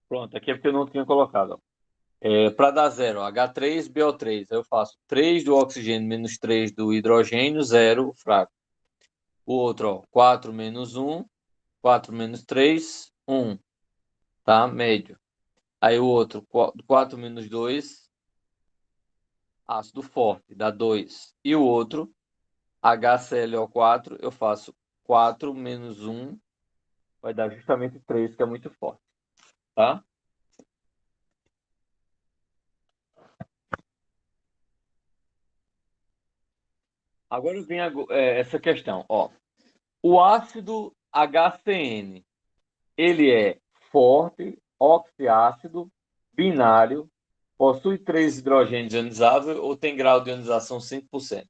A: Pronto, aqui é porque eu não tinha colocado. Para dar 0, H3BO3, eu faço 3 do oxigênio menos 3 do hidrogênio, 0 fraco. O outro, ó, 4 menos 1, 4 menos 3, 1, tá? Médio. Aí o outro, 4 menos 2, ácido forte, dá 2. E o outro, HClO4, eu faço 4 menos 1, vai dar justamente 3, que é muito forte, tá? Agora vem essa questão, ó. O ácido HCN, ele é forte, oxiácido, binário, possui 3 hidrogênios ionizáveis ou tem grau de ionização 5%.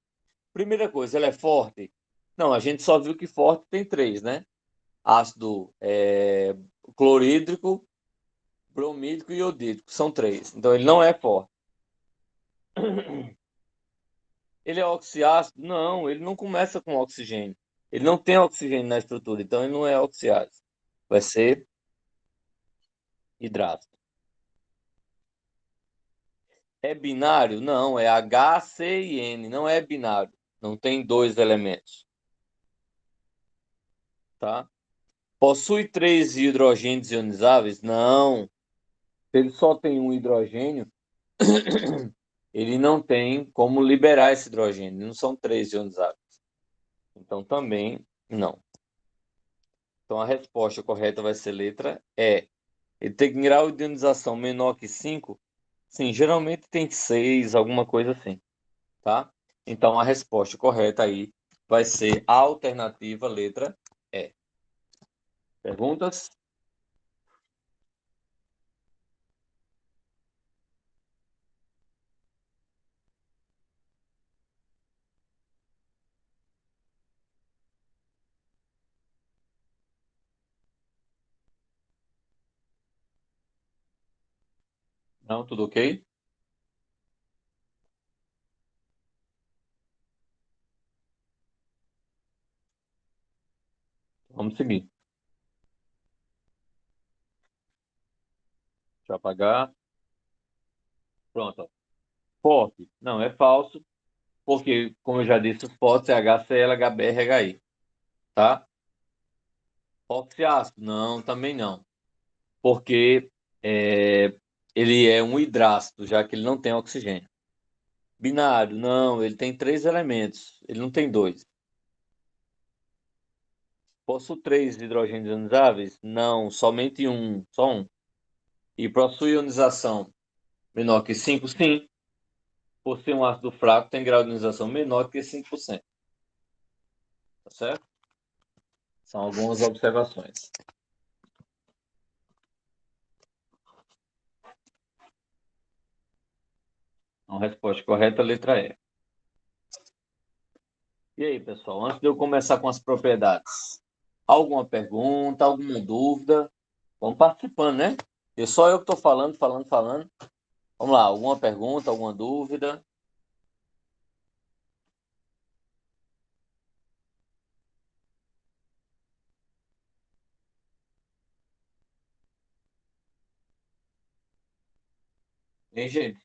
A: Primeira coisa, ele é forte? Não, a gente só viu que forte tem 3, né? Ácido clorídrico, bromídico e iodídrico, são 3. Então ele não é forte. Ele é oxiácido? Não, ele não começa com oxigênio. Ele não tem oxigênio na estrutura, então ele não é oxiácido. Vai ser hidrácido. É binário? Não, é HCN, não é binário. Não tem dois elementos, tá? Possui 3 hidrogênios ionizáveis? Não. Se ele só tem um hidrogênio, ele não tem como liberar esse hidrogênio. Não são 3 ionizáveis. Então também não. Então a resposta correta vai ser letra E. Ele tem grau de ionização menor que 5? Sim, geralmente tem 6, alguma coisa assim, tá? Então a resposta correta aí vai ser a alternativa letra E. Perguntas? Não, tudo ok? Vamos seguir. Deixa eu apagar. Pronto. Ó. Forte. Não, é falso, porque, como eu já disse, os fortes é HCl, HBr, HI. Tá? Oxiácido? Não, também não. Porque é, ele é um hidrácido, já que ele não tem oxigênio. Binário? Não, ele tem três elementos. Ele não tem dois. Possui três hidrogênios ionizáveis? Não, somente um. Só um. E possui ionização menor que 5? Sim. Por ser um ácido fraco, tem grau de ionização menor que 5%. Tá certo? São algumas observações. Então, a resposta correta, letra E. E aí, pessoal, antes de eu começar com as propriedades, alguma pergunta, alguma dúvida? Vamos participando, né? E só eu que estou falando, falando, falando. Vamos lá, alguma pergunta, alguma dúvida? Hein, gente?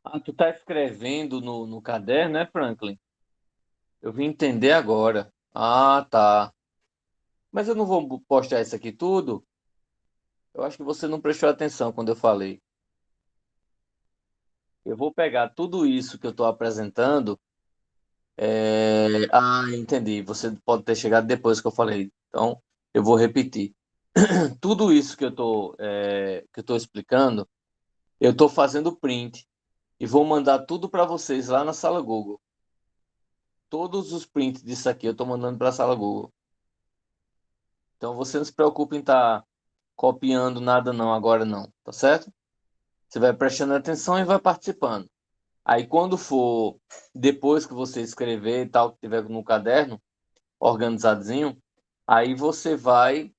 A: Ah, tu tá escrevendo no caderno, né, Franklin? Eu vim entender agora. Ah, tá. Mas eu não vou postar isso aqui tudo. Eu acho que você não prestou atenção quando eu falei. Eu vou pegar tudo isso que eu estou apresentando. Ah, entendi. Você pode ter chegado depois que eu falei. Então, eu vou repetir. Tudo isso que eu tô explicando, eu estou fazendo print e vou mandar tudo para vocês lá na sala Google. Todos os prints disso aqui eu estou mandando para a sala Google. Então, você não se preocupe em estar copiando nada não agora não, tá certo? Você vai prestando atenção e vai participando. Aí quando for depois que você escrever e tal, que tiver no caderno organizadinho, aí você vai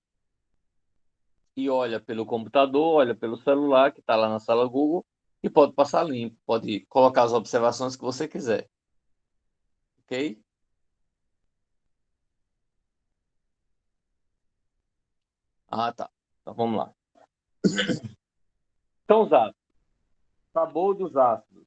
A: e olha pelo computador, olha pelo celular que está lá na sala Google e pode passar limpo, pode colocar as observações que você quiser, ok? Ah, tá. Então vamos lá. Então, os ácidos. Sabor dos ácidos.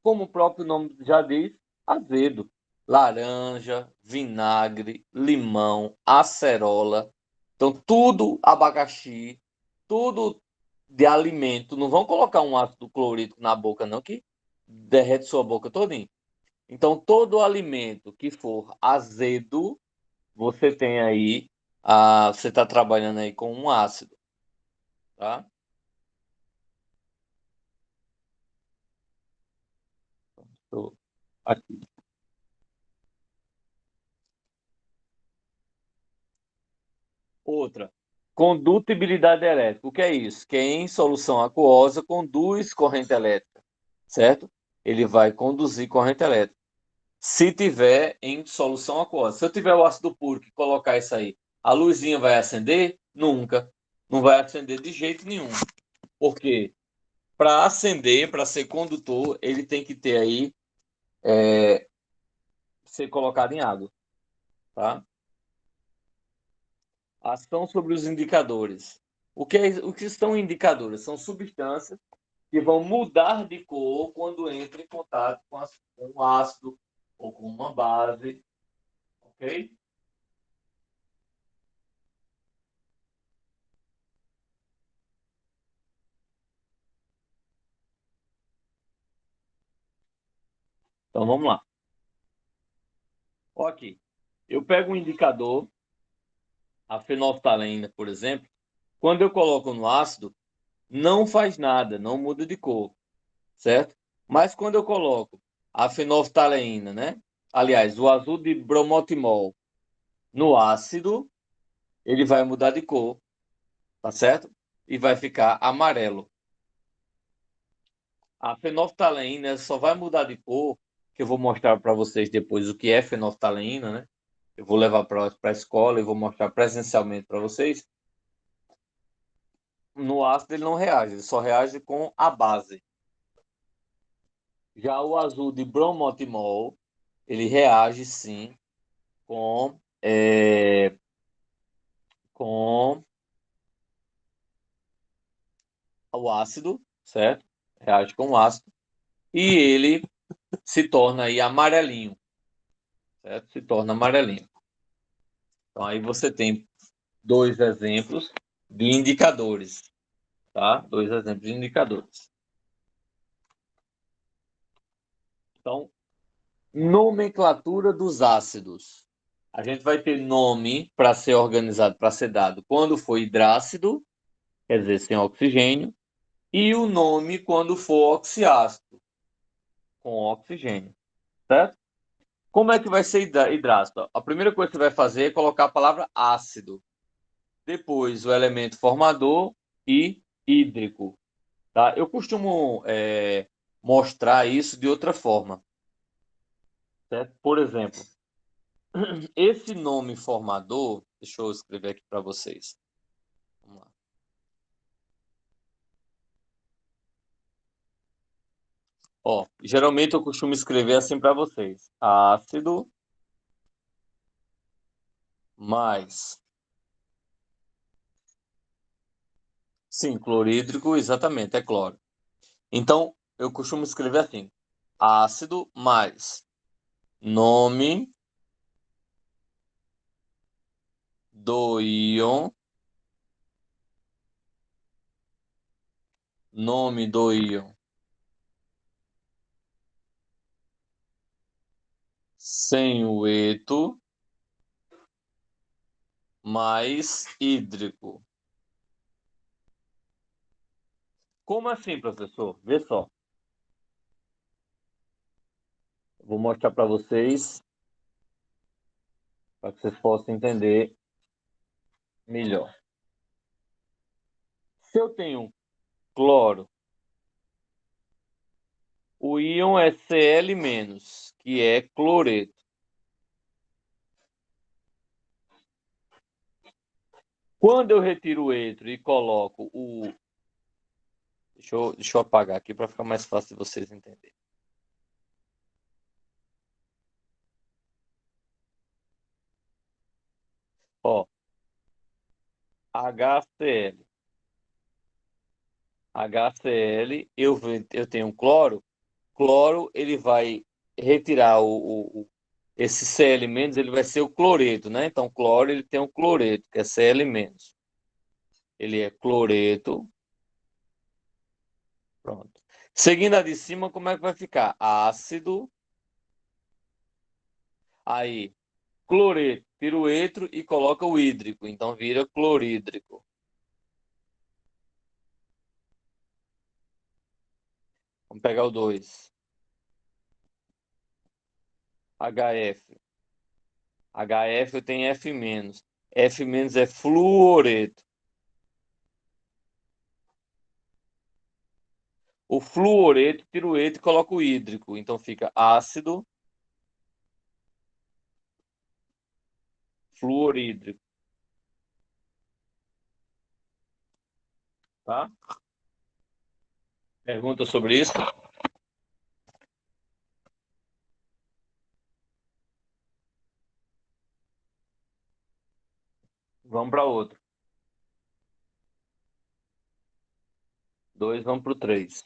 A: Como o próprio nome já diz, azedo. Laranja, vinagre, limão, acerola. Então, tudo abacaxi, tudo de alimento. Não vão colocar um ácido clorídrico na boca, não, que derrete sua boca todinha. Então, todo alimento que for azedo, você tem aí, você está trabalhando aí com um ácido, tá? Tô aqui. Outra, condutibilidade elétrica. O que é isso? Que em solução aquosa conduz corrente elétrica, certo? Ele vai conduzir corrente elétrica. Se tiver em solução aquosa. Se eu tiver o ácido púrico e colocar isso aí, a luzinha vai acender? Nunca. Não vai acender de jeito nenhum. Porque para acender, para ser condutor, ele tem que ter aí, ser colocado em água, tá? Ação sobre os indicadores. O que são indicadores? São substâncias que vão mudar de cor quando entram em contato com um ácido ou com uma base, ok? Então vamos lá. Ok. Eu pego um indicador, a fenolftaleína, por exemplo. Quando eu coloco no ácido, não faz nada, não muda de cor, certo? Mas quando eu coloco a fenolftaleína, né? Aliás, o azul de bromotimol no ácido, ele vai mudar de cor, tá certo? E vai ficar amarelo. A fenolftaleína só vai mudar de cor, que eu vou mostrar para vocês depois o que é fenolftaleína, né? Eu vou levar para a escola e vou mostrar presencialmente para vocês. No ácido ele não reage, ele só reage com a base. Já o azul de bromotimol, ele reage sim com o ácido, certo? Reage com o ácido. E ele se torna aí amarelinho, certo? Se torna amarelinho. Então aí você tem dois exemplos de indicadores, tá? Dois exemplos de indicadores. Então, nomenclatura dos ácidos. A gente vai ter nome para ser organizado, para ser dado quando for hidrácido, quer dizer, sem oxigênio, e o nome quando for oxiácido, com oxigênio, certo? Como é que vai ser hidrácido? A primeira coisa que você vai fazer é colocar a palavra ácido, depois o elemento formador e hídrico, tá? Eu costumo mostrar isso de outra forma, certo? Por exemplo, esse nome formador, deixa eu escrever aqui para vocês. Vamos lá. Ó, geralmente eu costumo escrever assim para vocês: ácido mais. Sim, clorídrico, exatamente, é cloro. Então, eu costumo escrever assim: ácido mais nome do íon, nome do íon sem o eto mais hídrico. Como assim, professor? Vê só. Vou mostrar para vocês, para que vocês possam entender melhor. Se eu tenho cloro, o íon é Cl-, que é cloreto. Quando eu retiro o etro e coloco o... Deixa eu apagar aqui para ficar mais fácil de vocês entenderem. Ó, HCl. HCl, eu tenho cloro. Cloro, ele vai retirar esse Cl-, ele vai ser o cloreto, né? Então, cloro, ele tem um cloreto, que é Cl-. Ele é cloreto. Pronto. Seguindo a de cima, como é que vai ficar? Ácido. Aí, cloreto, tira o etro e coloca o hídrico. Então, vira clorídrico. Vamos pegar o 2. HF. HF eu tenho F-. F- é fluoreto. O fluoreto tira o etro e coloca o hídrico. Então fica ácido fluorídrico. Tá? Pergunta sobre isso? Vamos para outro. 2, vamos para o 3.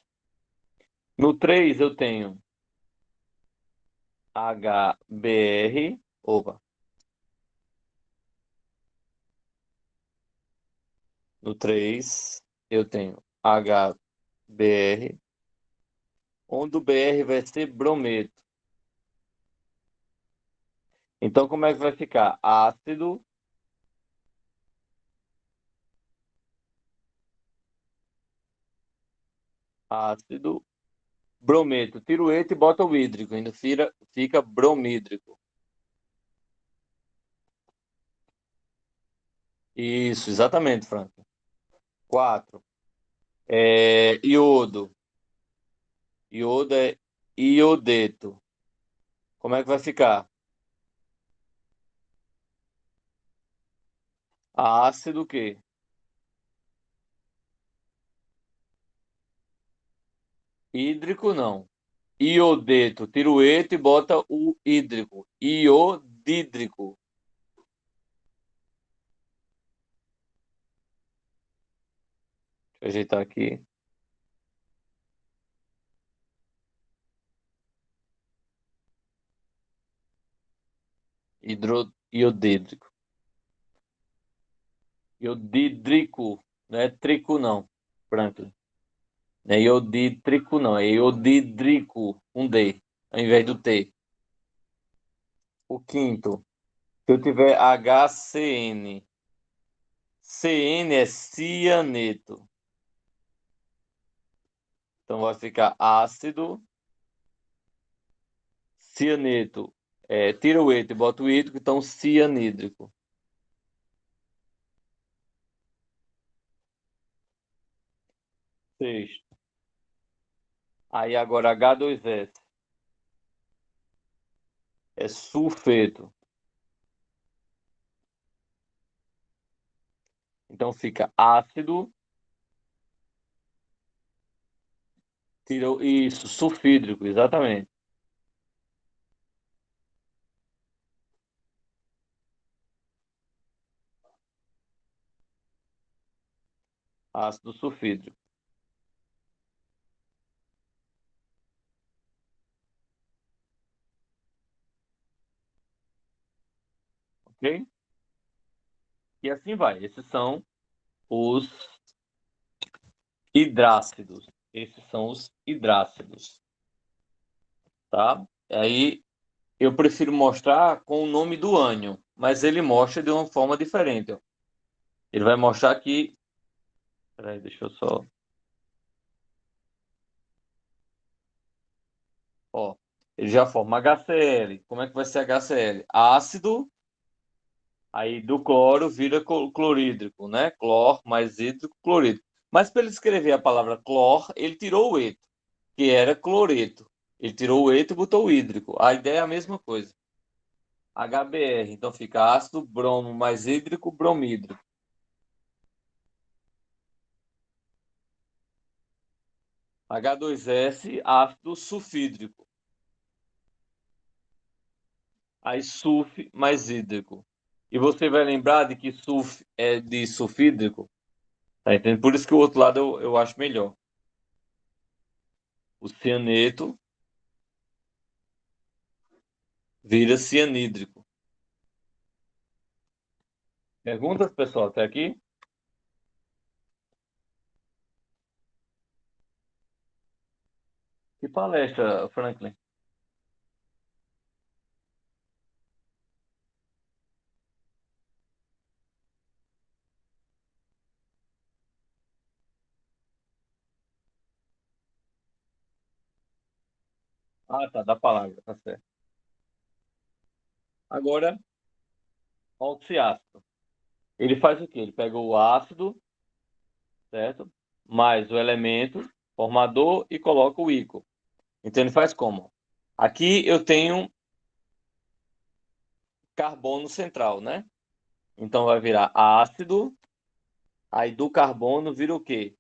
A: No 3 eu tenho HBr. Opa. No 3 eu tenho HBr, onde o Br vai ser brometo. Então, como é que vai ficar? Ácido ácido Brometo, tira o eto e bota o hídrico, ainda fica bromídrico. Isso, exatamente, Frank. 4. Iodo. Iodo é iodeto. Como é que vai ficar? Ácido o quê? Hídrico não. Iodeto, tira o eto e bota o hídrico. Iodídrico. Deixa eu ajeitar aqui. Iodídrico. Iodídrico. Não é trico, não, Franklin. Não é iodídrico, não. É iodídrico. Um D, ao invés do T. O quinto. Se eu tiver HCN. CN é cianeto. Então vai ficar ácido cianeto. Tira o eto e bota o hídrico, então cianídrico. Sexto. Aí agora H2S. É sulfeto. Então fica ácido. Isso, sulfídrico, exatamente. Ácido sulfídrico. Ok? E assim vai. Esses são os hidrácidos. Esses são os hidrácidos. Tá? Aí eu prefiro mostrar com o nome do ânion, mas ele mostra de uma forma diferente. Ó. Ele vai mostrar que. Peraí, deixa eu só. Ó, ele já forma HCl. Como é que vai ser HCl? Ácido, aí do cloro vira clorídrico, né? Clor mais hídrico, clorídrico. Mas para ele escrever a palavra clor, ele tirou o eto, que era cloreto. Ele tirou o eto e botou o hídrico. A ideia é a mesma coisa. HBr, então fica ácido bromo mais hídrico, bromídrico. H2S, ácido sulfídrico. Aí sulf mais hídrico. E você vai lembrar de que sulf é de sulfídrico. Tá entendendo? Por isso que o outro lado eu acho melhor. O cianeto vira cianídrico. Perguntas, pessoal, até aqui? Que palestra, Franklin? Ah, tá, da palavra, tá certo. Agora, oxiácido. Ele faz o quê? Ele pega o ácido, certo? Mais o elemento formador e coloca o íon. Então ele faz como? Aqui eu tenho carbono central, né? Então vai virar ácido, aí do carbono vira o quê?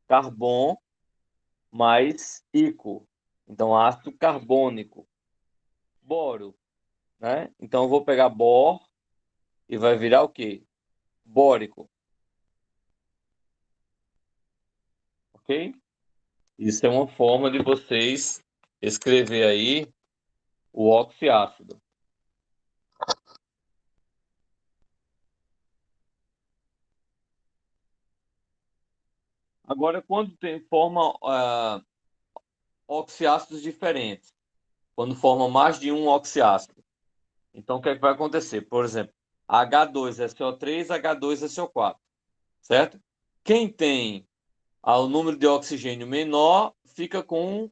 A: Carbono mais íco. Então ácido carbônico. Boro, né? Então eu vou pegar bor e vai virar o quê? Bórico, ok? Isso é uma forma de vocês escrever aí o oxiácido. Agora, quando forma oxiácidos diferentes, quando forma mais de um oxiácido, então o que é que vai acontecer? Por exemplo, H2SO3, H2SO4, certo? Quem tem o número de oxigênio menor fica com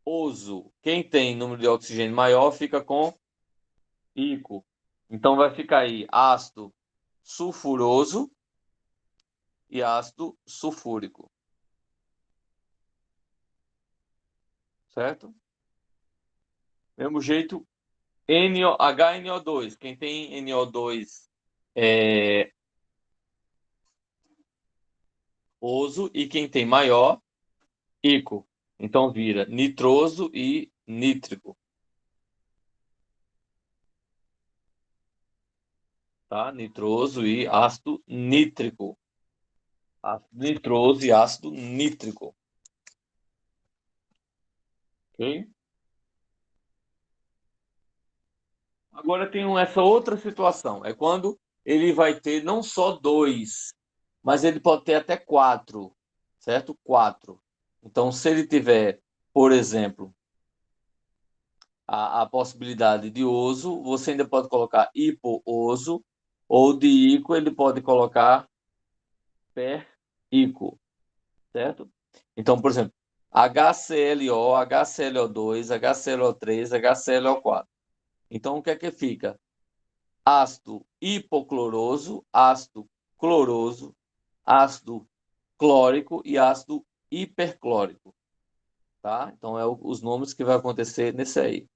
A: Oso. Quem tem número de oxigênio maior fica com ico. Então vai ficar aí ácido sulfuroso e ácido sulfúrico. Certo? Mesmo jeito, HNO2. Quem tem NO2 é oso e quem tem maior, ico. Então vira nitroso e nítrico. Tá? Nitroso e ácido nítrico. Ácido nitroso e ácido nítrico. Ok? Agora tem essa outra situação. É quando ele vai ter não só dois, mas ele pode ter até quatro. Certo? Quatro. Então, se ele tiver, por exemplo, a possibilidade de oso, você ainda pode colocar hipooso, ou de ico, ele pode colocar per-ico. Certo? Então, por exemplo, HClO, HClO2, HClO3, HClO4. Então, o que é que fica? Ácido hipocloroso, ácido cloroso, ácido clórico e ácido hiperclórico. Tá? Então, os nomes que vai acontecer nesse aí.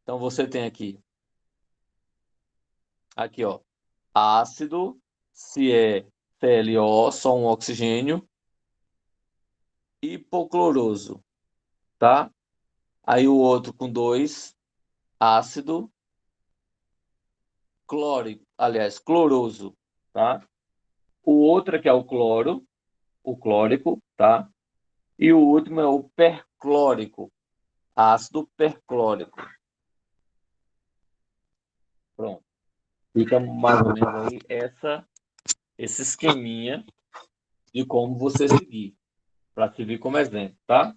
A: Então, você tem aqui, ó, ácido, se é ClO, só um oxigênio, hipocloroso, tá? Aí o outro com dois, ácido clórico, aliás, cloroso, tá? O outro aqui é o cloro, o clórico, tá? E o último é o perclórico, ácido perclórico. Pronto. Fica mais ou menos aí esse esqueminha de como você seguir, para servir como exemplo, tá?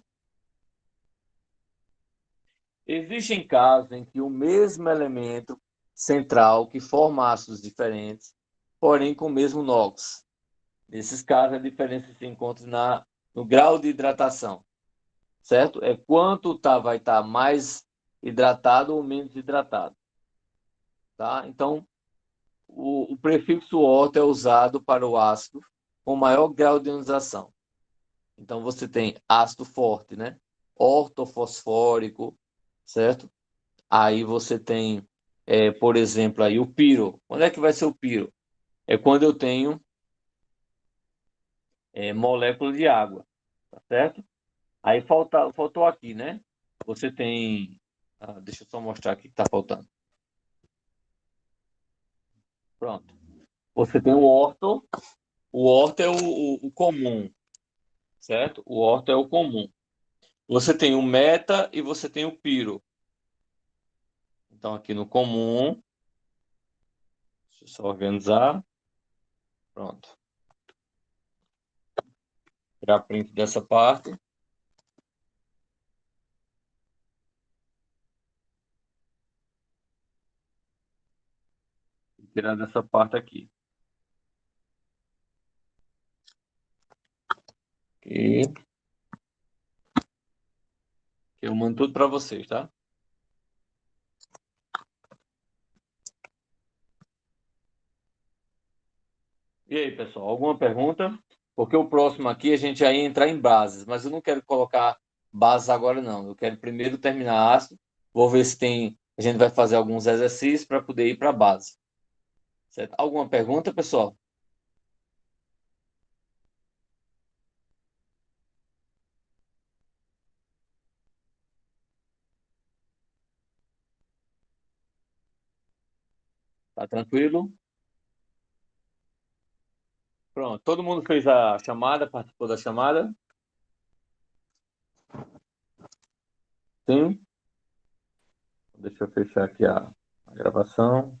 A: Existem casos em que o mesmo elemento central que forma ácidos diferentes, porém com o mesmo NOx. Nesses casos, a diferença se encontra no grau de hidratação, certo? É quanto vai estar mais hidratado ou menos hidratado, tá? Então, o prefixo orto é usado para o ácido com maior grau de ionização. Então, você tem ácido forte, né? Ortofosfórico, certo? Aí você tem, por exemplo, aí o piro. Quando é que vai ser o piro? É quando eu tenho molécula de água, tá certo? Aí faltou aqui, né? Você tem. Deixa eu só mostrar aqui que está faltando. Pronto. Você tem o orto. O orto é o comum, certo? O orto é o comum. Você tem o meta e você tem o piro. Então, aqui no comum, deixa eu só organizar. Pronto. Tirar print dessa parte. E tirar dessa parte aqui. E eu mando tudo para vocês, tá? E aí, pessoal, alguma pergunta? Porque o próximo aqui a gente já ia entrar em bases, mas eu não quero colocar bases agora, não. Eu quero primeiro terminar ácido. Vou ver se tem. A gente vai fazer alguns exercícios para poder ir para a base. Certo? Alguma pergunta, pessoal? Tá tranquilo? Pronto. Todo mundo fez a chamada, participou da chamada? Sim. Deixa eu fechar aqui a gravação.